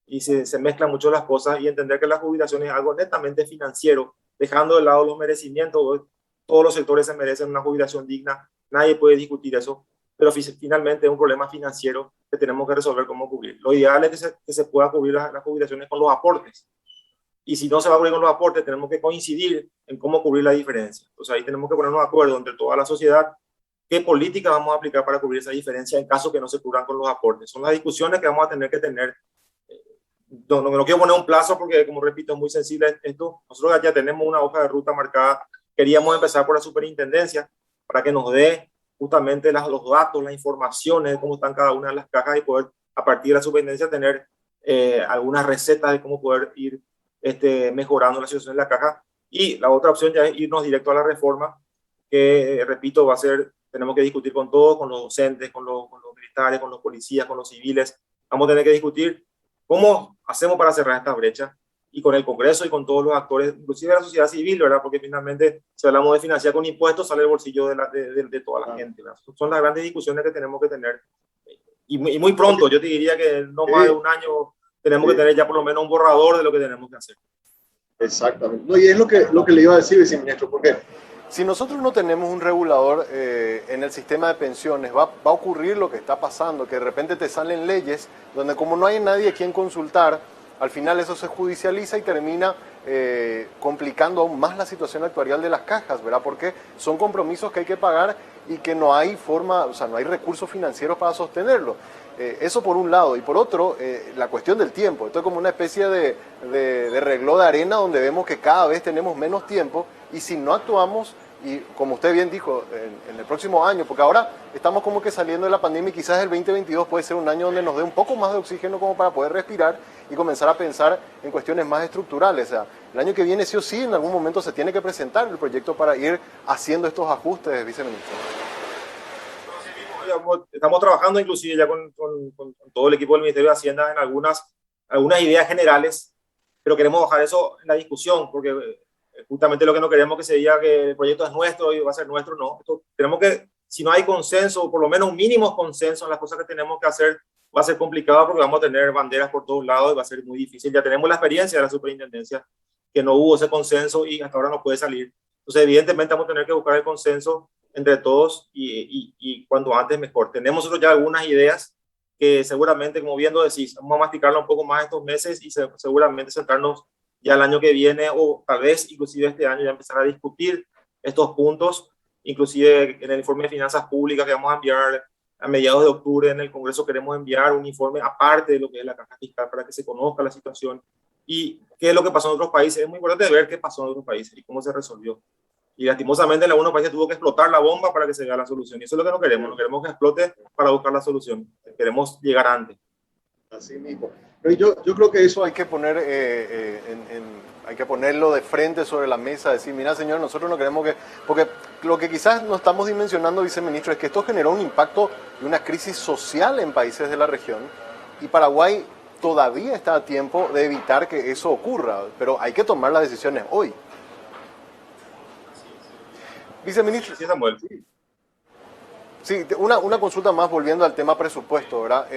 y se mezclan mucho las cosas y entender que la jubilación es algo netamente financiero, dejando de lado los merecimientos. Todos los sectores se merecen una jubilación digna, nadie puede discutir eso, pero finalmente es un problema financiero que tenemos que resolver cómo cubrir. Lo ideal es que se pueda cubrir las jubilaciones con los aportes. Y si no se va a cubrir con los aportes, tenemos que coincidir en cómo cubrir la diferencia. Entonces ahí tenemos que ponernos de acuerdo entre toda la sociedad qué política vamos a aplicar para cubrir esa diferencia en caso que no se cubran con los aportes. Son las discusiones que vamos a tener que tener. No quiero poner un plazo porque, como repito, es muy sensible esto. Nosotros ya tenemos una hoja de ruta marcada. Queríamos empezar por la superintendencia para que nos dé justamente los datos, las informaciones de cómo están cada una de las cajas y poder, a partir de la superintendencia, tener algunas recetas de cómo poder ir mejorando la situación de la caja. Y la otra opción ya es irnos directo a la reforma, que, repito, va a ser, tenemos que discutir con todos, con los docentes, con los militares, con los policías, con los civiles. Vamos a tener que discutir cómo hacemos para cerrar esta brecha y con el Congreso y con todos los actores, inclusive la sociedad civil, ¿verdad? Porque finalmente, si hablamos de financiar con impuestos, sale el bolsillo de toda la gente, ¿verdad? Son las grandes discusiones que tenemos que tener. Y muy pronto, yo te diría que no más de un año tenemos que tener ya por lo menos un borrador de lo que tenemos que hacer. Exactamente. No, y es lo que le iba a decir, viceministro, porque si nosotros no tenemos un regulador en el sistema de pensiones, va a ocurrir lo que está pasando, que de repente te salen leyes donde como no hay nadie a quien consultar, al final eso se judicializa y termina complicando aún más la situación actuarial de las cajas, ¿verdad? Porque son compromisos que hay que pagar y que no hay forma, o sea, no hay recursos financieros para sostenerlo. Eso por un lado. Y por otro, la cuestión del tiempo. Esto es como una especie de reloj de arena donde vemos que cada vez tenemos menos tiempo y si no actuamos, y como usted bien dijo, en el próximo año, porque ahora estamos como que saliendo de la pandemia y quizás el 2022 puede ser un año donde nos dé un poco más de oxígeno como para poder respirar y comenzar a pensar en cuestiones más estructurales. O sea, el año que viene sí o sí en algún momento se tiene que presentar el proyecto para ir haciendo estos ajustes, viceministro. estamos trabajando inclusive ya con todo el equipo del Ministerio de Hacienda en algunas ideas generales, pero queremos bajar eso en la discusión, porque justamente lo que no queremos que se diga que el proyecto es nuestro y va a ser nuestro, no. Tenemos que, si no hay consenso, o por lo menos un mínimo consenso en las cosas que tenemos que hacer, va a ser complicado porque vamos a tener banderas por todos lados y va a ser muy difícil. Ya tenemos la experiencia de la superintendencia, que no hubo ese consenso y hasta ahora no puede salir. Entonces, evidentemente, vamos a tener que buscar el consenso entre todos y cuanto antes mejor. Tenemos nosotros ya algunas ideas que seguramente, como bien lo decís, vamos a masticarla un poco más estos meses y seguramente sentarnos ya el año que viene o tal vez inclusive este año ya empezar a discutir estos puntos, inclusive en el informe de finanzas públicas que vamos a enviar a mediados de octubre en el Congreso. Queremos enviar un informe aparte de lo que es la caja fiscal para que se conozca la situación y qué es lo que pasó en otros países. Es muy importante ver qué pasó en otros países y cómo se resolvió. Y lastimosamente en algunos países tuvo que explotar la bomba para que se vea la solución. Y eso es lo que no queremos. No queremos que explote para buscar la solución. Queremos llegar antes. Así mismo. Pero yo creo que eso hay que poner hay que ponerlo de frente sobre la mesa, decir, mira señor, nosotros no queremos que... Porque lo que quizás no estamos dimensionando, viceministro, es que esto generó un impacto y una crisis social en países de la región y Paraguay todavía está a tiempo de evitar que eso ocurra, pero hay que tomar las decisiones hoy. Viceministro. Sí, Samuel. Sí, una consulta más volviendo al tema presupuesto, ¿verdad?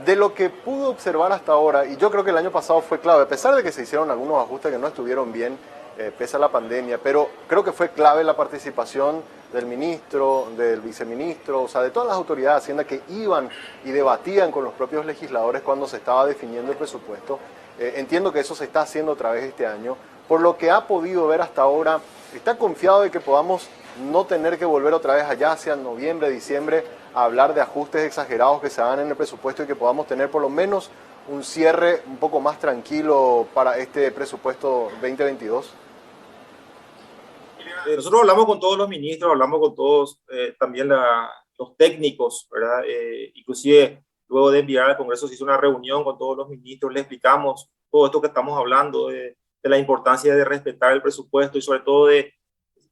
De lo que pude observar hasta ahora, y yo creo que el año pasado fue clave, a pesar de que se hicieron algunos ajustes que no estuvieron bien, pese a la pandemia, pero creo que fue clave la participación del ministro, del viceministro, o sea, de todas las autoridades de Hacienda que iban y debatían con los propios legisladores cuando se estaba definiendo el presupuesto. Entiendo que eso se está haciendo otra vez este año. Por lo que ha podido ver hasta ahora, ¿está confiado de que podamos no tener que volver otra vez allá hacia noviembre, diciembre, a hablar de ajustes exagerados que se hagan en el presupuesto y que podamos tener por lo menos un cierre un poco más tranquilo para este presupuesto 2022? Nosotros hablamos con todos los ministros, hablamos con todos también los técnicos, ¿verdad? Inclusive luego de enviar al Congreso se hizo una reunión con todos los ministros, le explicamos todo esto que estamos hablando de la importancia de respetar el presupuesto y sobre todo de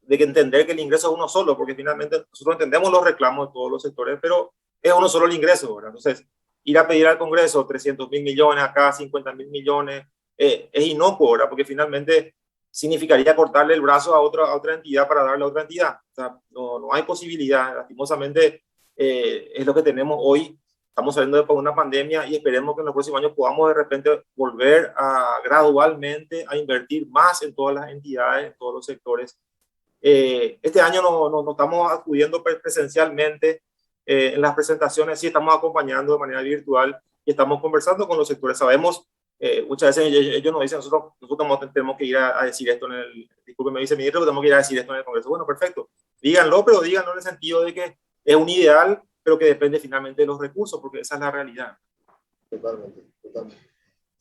que entender que el ingreso es uno solo, porque finalmente nosotros entendemos los reclamos de todos los sectores, pero es uno solo el ingreso, ¿verdad? Entonces, ir a pedir al Congreso 300.000 millones, acá 50.000 millones, es inocuo, ¿verdad? Porque finalmente significaría cortarle el brazo a otra entidad para darle a otra entidad. O sea, no hay posibilidad. Lastimosamente, es lo que tenemos hoy. Estamos saliendo de una pandemia y esperemos que en los próximos años podamos de repente volver gradualmente a invertir más en todas las entidades, en todos los sectores. Este año no estamos acudiendo presencialmente en las presentaciones, sí estamos acompañando de manera virtual y estamos conversando con los sectores. Sabemos, muchas veces ellos nos dicen, nosotros tenemos que ir a decir esto discúlpeme, viceministro, tenemos que ir a decir esto en el Congreso. Bueno, perfecto, díganlo, pero díganlo en el sentido de que es un ideal, pero que depende finalmente de los recursos, porque esa es la realidad. Totalmente.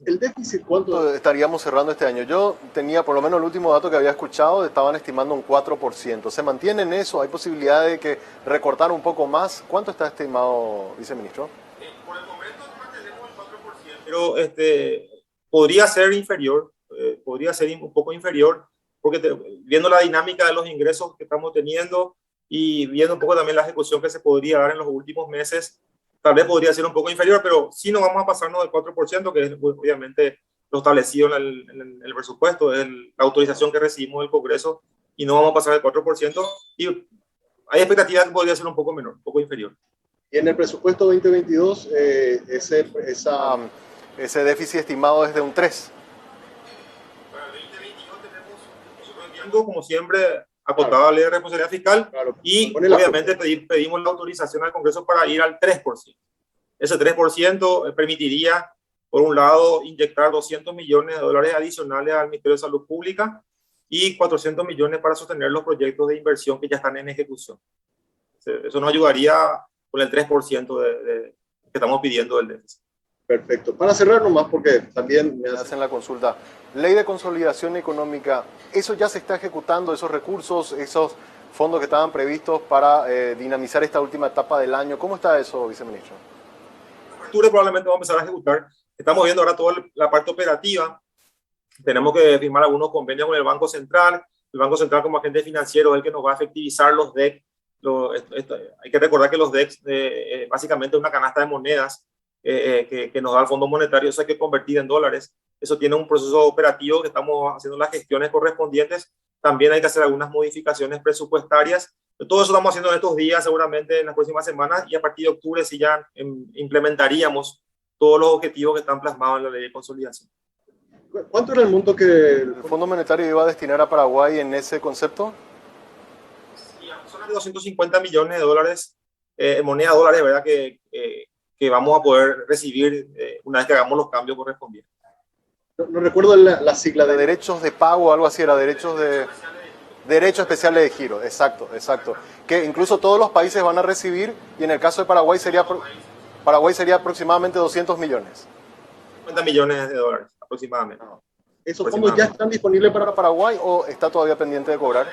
¿El déficit cuánto estaríamos cerrando este año? Yo tenía, por lo menos el último dato que había escuchado, estaban estimando un 4%. ¿Se mantiene en eso? ¿Hay posibilidad de que recortar un poco más? ¿Cuánto está estimado, viceministro? Por el momento mantenemos el 4%. Pero podría ser inferior, podría ser un poco inferior, porque viendo la dinámica de los ingresos que estamos teniendo y viendo un poco también la ejecución que se podría dar en los últimos meses, tal vez podría ser un poco inferior, pero sí no vamos a pasarnos del 4%, que es obviamente lo establecido en el presupuesto, es la autorización que recibimos del Congreso, y no vamos a pasar del 4%, y hay expectativa que podría ser un poco menor, un poco inferior. Y en el presupuesto 2022, ese déficit estimado es de un 3%. Para el 2022 tenemos, nosotros enviando, como siempre, acotado a la ley de responsabilidad fiscal, y obviamente pedimos la autorización al Congreso para ir al 3%. Ese 3% permitiría, por un lado, inyectar $200 millones adicionales al Ministerio de Salud Pública y 400 millones para sostener los proyectos de inversión que ya están en ejecución. Eso nos ayudaría con el 3% que estamos pidiendo del déficit. Perfecto. Para cerrar nomás, porque también me hacen la consulta. Ley de consolidación económica, ¿eso ya se está ejecutando, esos recursos, esos fondos que estaban previstos para dinamizar esta última etapa del año? ¿Cómo está eso, viceministro? En octubre probablemente vamos a empezar a ejecutar. Estamos viendo ahora toda la parte operativa. Tenemos que firmar algunos convenios con el Banco Central. El Banco Central como agente financiero es el que nos va a efectivizar los DEC, hay que recordar que los DEX básicamente es una canasta de monedas que nos da el Fondo Monetario, eso hay que convertir en dólares. Eso tiene un proceso operativo que estamos haciendo las gestiones correspondientes. También hay que hacer algunas modificaciones presupuestarias. Todo eso estamos haciendo en estos días, seguramente en las próximas semanas, y a partir de octubre sí ya implementaríamos todos los objetivos que están plasmados en la ley de consolidación. ¿Cuánto era el monto que el Fondo Monetario iba a destinar a Paraguay en ese concepto? Sí, son de 250 millones de dólares en moneda dólares, ¿verdad? Que vamos a poder recibir una vez que hagamos los cambios correspondientes. No recuerdo la sigla de derechos de pago o algo así, era derechos especiales de giro, exacto. Que incluso todos los países van a recibir, y en el caso de Paraguay sería aproximadamente 200 millones. 50 millones de dólares aproximadamente. ¿Esos fondos ya están disponibles para Paraguay o está todavía pendiente de cobrar?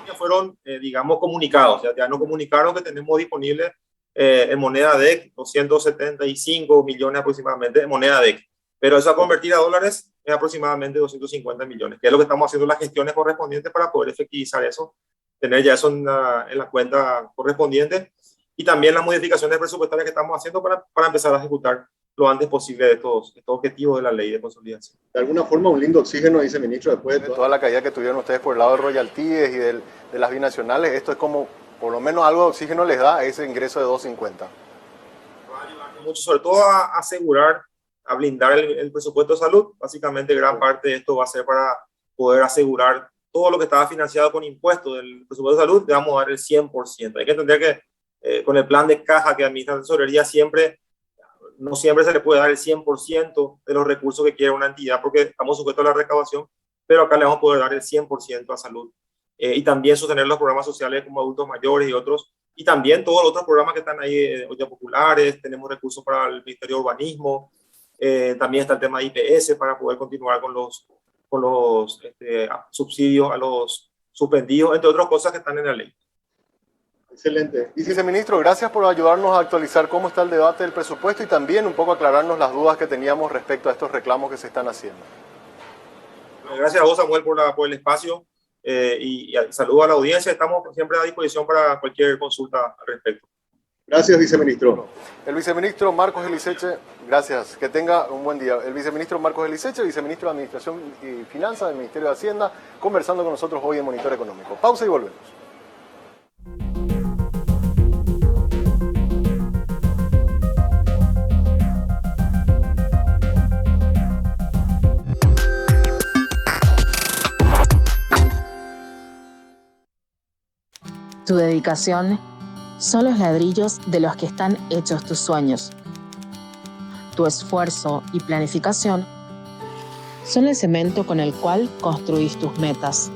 Ya fueron, digamos, comunicados, ya nos comunicaron que tenemos disponible en moneda DEC 275 millones aproximadamente en moneda DEC. Pero eso a convertir a dólares es aproximadamente 250 millones, que es lo que estamos haciendo las gestiones correspondientes para poder efectivizar eso, tener ya eso en la cuenta correspondiente, y también las modificaciones presupuestarias que estamos haciendo para empezar a ejecutar lo antes posible de estos objetivos de la ley de consolidación. De alguna forma un lindo oxígeno, dice el ministro, después de toda la caída que tuvieron ustedes por el lado de royalties y de las binacionales, esto es como, por lo menos algo de oxígeno les da ese ingreso de 250. Va a ayudar mucho, sobre todo a asegurar, a blindar el presupuesto de salud. Básicamente gran parte de esto va a ser para poder asegurar todo lo que estaba financiado con impuestos del presupuesto de salud, le vamos a dar el 100%. Hay que entender que con el plan de caja que administra la tesorería no siempre se le puede dar el 100% de los recursos que quiere una entidad porque estamos sujetos a la recaudación, pero acá le vamos a poder dar el 100% a salud. Y también sostener los programas sociales como adultos mayores y otros, y también todos los otros programas que están ahí, ollas populares, tenemos recursos para el Ministerio de Urbanismo, también está el tema de IPS para poder continuar con los subsidios a los suspendidos, entre otras cosas que están en la ley. Excelente. Viceministro, gracias por ayudarnos a actualizar cómo está el debate del presupuesto y también un poco aclararnos las dudas que teníamos respecto a estos reclamos que se están haciendo. Gracias a vos, Samuel, por el espacio y saludo a la audiencia. Estamos siempre a disposición para cualquier consulta al respecto. Gracias, viceministro. El viceministro Marcos Eliseche, gracias, que tenga un buen día. El viceministro Marcos Eliseche, viceministro de Administración y Finanzas del Ministerio de Hacienda, conversando con nosotros hoy en Monitor Económico. Pausa y volvemos. Tu dedicación son los ladrillos de los que están hechos tus sueños. Tu esfuerzo y planificación son el cemento con el cual construís tus metas.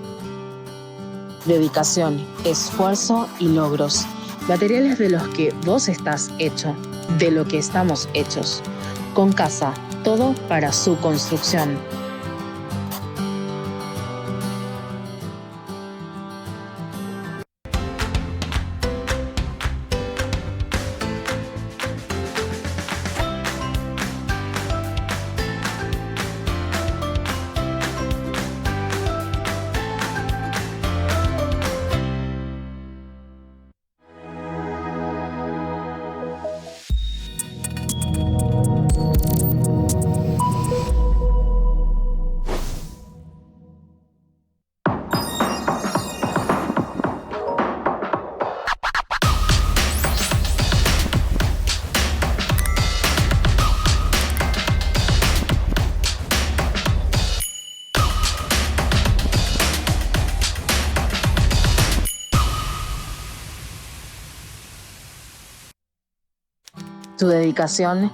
Dedicación, esfuerzo y logros, materiales de los que vos estás hecho, de lo que estamos hechos. Con Casa, todo para su construcción. Tu dedicación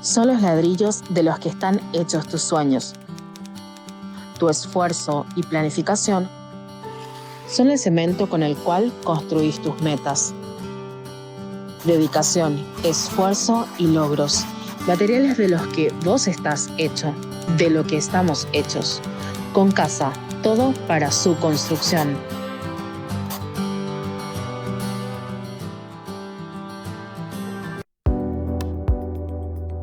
son los ladrillos de los que están hechos tus sueños. Tu esfuerzo y planificación son el cemento con el cual construís tus metas. Dedicación, esfuerzo y logros, materiales de los que vos estás hecho, de lo que estamos hechos. Con Casa, todo para su construcción.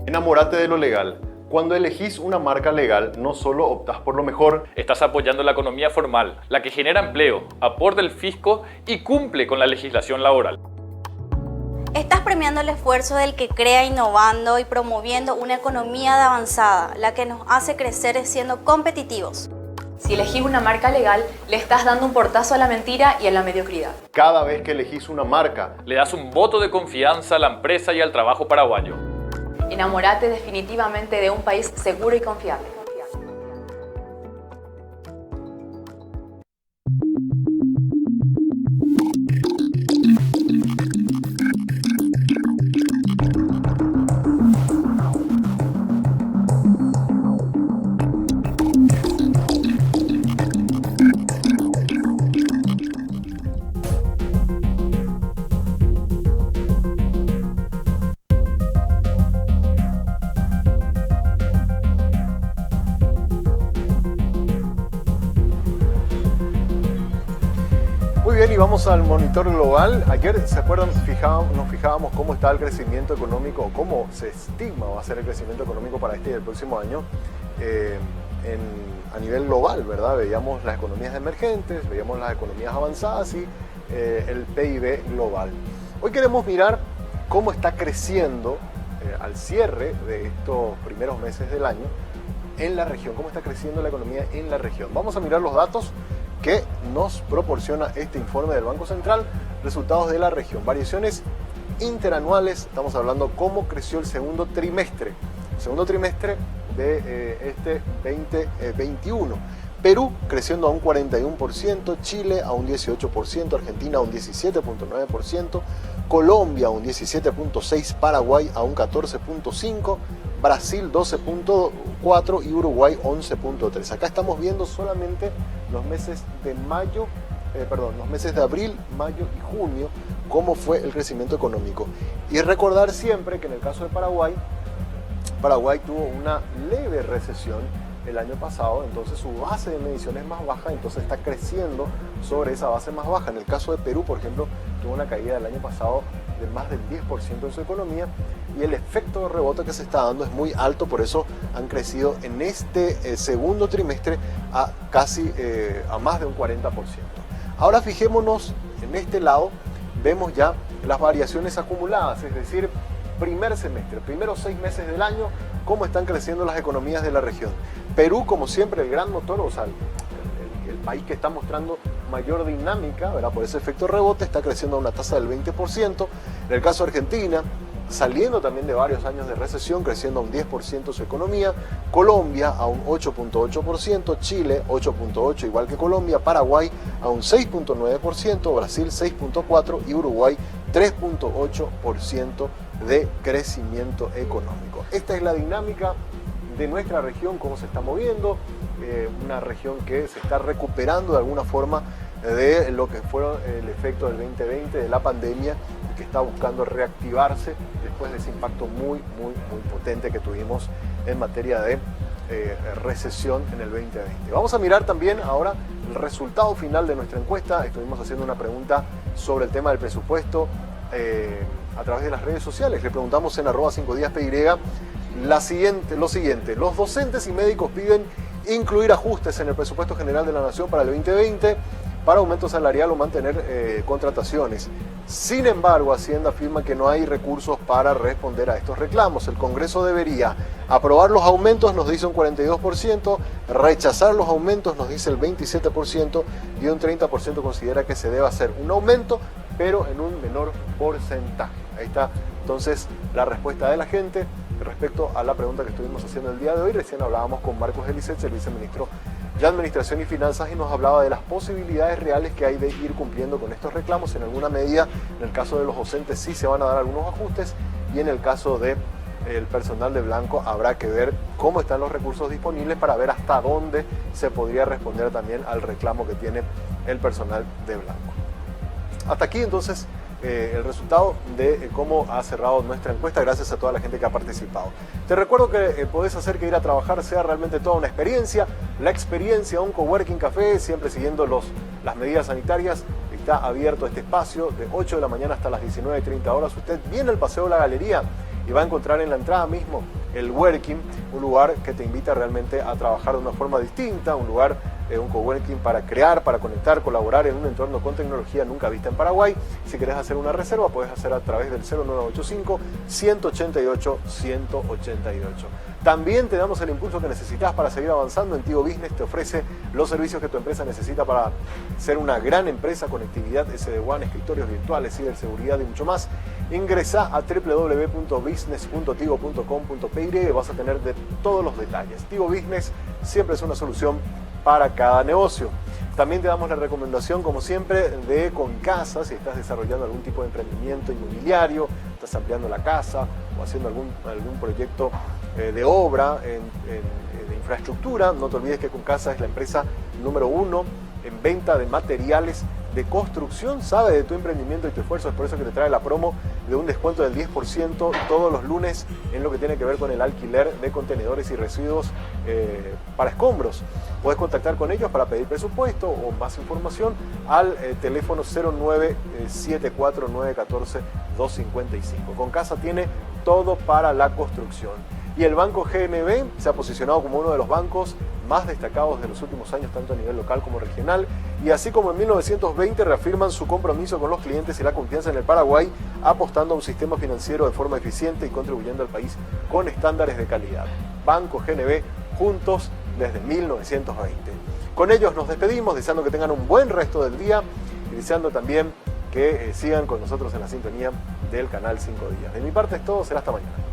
Enamórate de lo legal. Cuando elegís una marca legal, no solo optás por lo mejor, Estás apoyando la economía formal, la que genera empleo, aporta el fisco y cumple con la legislación laboral. Estás premiando el esfuerzo del que crea innovando y promoviendo una economía de avanzada, la que nos hace crecer siendo competitivos. Si elegís una marca legal, le estás dando un portazo a la mentira y a la mediocridad. cada vez que elegís una marca, Le das un voto de confianza a la empresa y al trabajo paraguayo. Enamorate definitivamente de un país seguro y confiable. Muy bien, y vamos al monitor global. Ayer, ¿se acuerdan? Nos fijábamos cómo está el crecimiento económico, o cómo se estima va a ser el crecimiento económico para este y el próximo año a nivel global, ¿verdad? Veíamos las economías emergentes, veíamos las economías avanzadas y el PIB global. Hoy queremos mirar cómo está creciendo al cierre de estos primeros meses del año en la región, cómo está creciendo la economía en la región. Vamos a mirar los datos que nos proporciona este informe del Banco Central, resultados de la región, variaciones interanuales. Estamos hablando cómo creció el segundo trimestre de este 2021. Perú creciendo a un 41%, Chile a un 18%, Argentina a un 17.9%, Colombia a un 17.6%, Paraguay a un 14.5%, Brasil 12.4% y Uruguay 11.3%. Acá estamos viendo solamente los meses de los meses de abril, mayo y junio, cómo fue el crecimiento económico. Y recordar siempre que en el caso de Paraguay tuvo una leve recesión el año pasado, entonces su base de medición es más baja, entonces está creciendo sobre esa base más baja. En el caso de Perú, por ejemplo, tuvo una caída el año pasado de más del 10% en su economía y el efecto de rebote que se está dando es muy alto, por eso han crecido en este segundo trimestre a casi a más de un 40%. Ahora fijémonos en este lado, vemos ya las variaciones acumuladas, es decir, primer semestre, primeros 6 meses del año, cómo están creciendo las economías de la región. Perú, como siempre, el gran motor, o sea, el país que está mostrando mayor dinámica, ¿verdad? Por ese efecto rebote, está creciendo a una tasa del 20%. En el caso de Argentina, saliendo también de varios años de recesión, creciendo a un 10% su economía. Colombia a un 8.8%, Chile 8.8%, igual que Colombia. Paraguay a un 6.9%, Brasil 6.4% y Uruguay 3.8% de crecimiento económico. Esta es la dinámica de nuestra región, cómo se está moviendo, una región que se está recuperando de alguna forma de lo que fue el efecto del 2020, de la pandemia, y que está buscando reactivarse después de ese impacto muy potente que tuvimos en materia de recesión en el 2020. Vamos a mirar también ahora el resultado final de nuestra encuesta. Estuvimos haciendo una pregunta sobre el tema del presupuesto a través de las redes sociales. Le preguntamos en @5díaspy lo siguiente: los docentes y médicos piden incluir ajustes en el presupuesto general de la Nación para el 2020 para aumento salarial o mantener contrataciones. Sin embargo, Hacienda afirma que no hay recursos para responder a estos reclamos. El Congreso debería aprobar los aumentos, nos dice un 42%, rechazar los aumentos, nos dice el 27%, y un 30% considera que se debe hacer un aumento, pero en un menor porcentaje. Ahí está entonces la respuesta de la gente respecto a la pregunta que estuvimos haciendo el día de hoy. Recién hablábamos con Marcos Elisset, el viceministro de Administración y Finanzas, y nos hablaba de las posibilidades reales que hay de ir cumpliendo con estos reclamos. En alguna medida, en el caso de los docentes sí se van a dar algunos ajustes, y en el caso del personal de Blanco habrá que ver cómo están los recursos disponibles para ver hasta dónde se podría responder también al reclamo que tiene el personal de Blanco. Hasta aquí entonces el resultado de cómo ha cerrado nuestra encuesta. Gracias a toda la gente que ha participado. Te recuerdo que podés hacer que ir a trabajar sea realmente toda una experiencia. La experiencia, un coworking café, siempre siguiendo las medidas sanitarias. Está abierto este espacio de 8 de la mañana hasta las 19:30 horas. Usted viene al Paseo de la Galería y va a encontrar en la entrada mismo el Working, un lugar que te invita realmente a trabajar de una forma distinta, un lugar, un coworking para crear, para conectar, colaborar en un entorno con tecnología nunca vista en Paraguay. Si querés hacer una reserva, podés hacer a través del 0985-188-188. También te damos el impulso que necesitas para seguir avanzando. En Tigo Business te ofrece los servicios que tu empresa necesita para ser una gran empresa, conectividad SD-WAN, escritorios virtuales, ciberseguridad y mucho más. Ingresa a www.business.tigo.com.py y vas a tener de todos los detalles. Tigo Business siempre es una solución para cada negocio. También te damos la recomendación, como siempre, de Concasa, si estás desarrollando algún tipo de emprendimiento inmobiliario, estás ampliando la casa o haciendo algún proyecto de obra de infraestructura. No te olvides que Concasa es la empresa número 1 en venta de materiales de construcción, sabe de tu emprendimiento y tu esfuerzo. Es por eso que te trae la promo de un descuento del 10% todos los lunes en lo que tiene que ver con el alquiler de contenedores y residuos para escombros. Puedes contactar con ellos para pedir presupuesto o más información al teléfono 0974-914-255. Concasa tiene todo para la construcción. Y el Banco GNB se ha posicionado como uno de los bancos más destacados de los últimos años, tanto a nivel local como regional, y así como en 1920 reafirman su compromiso con los clientes y la confianza en el Paraguay, apostando a un sistema financiero de forma eficiente y contribuyendo al país con estándares de calidad. Banco GNB, juntos desde 1920. Con ellos nos despedimos, deseando que tengan un buen resto del día y deseando también que sigan con nosotros en la sintonía del canal 5 Días. De mi parte es todo, será hasta mañana.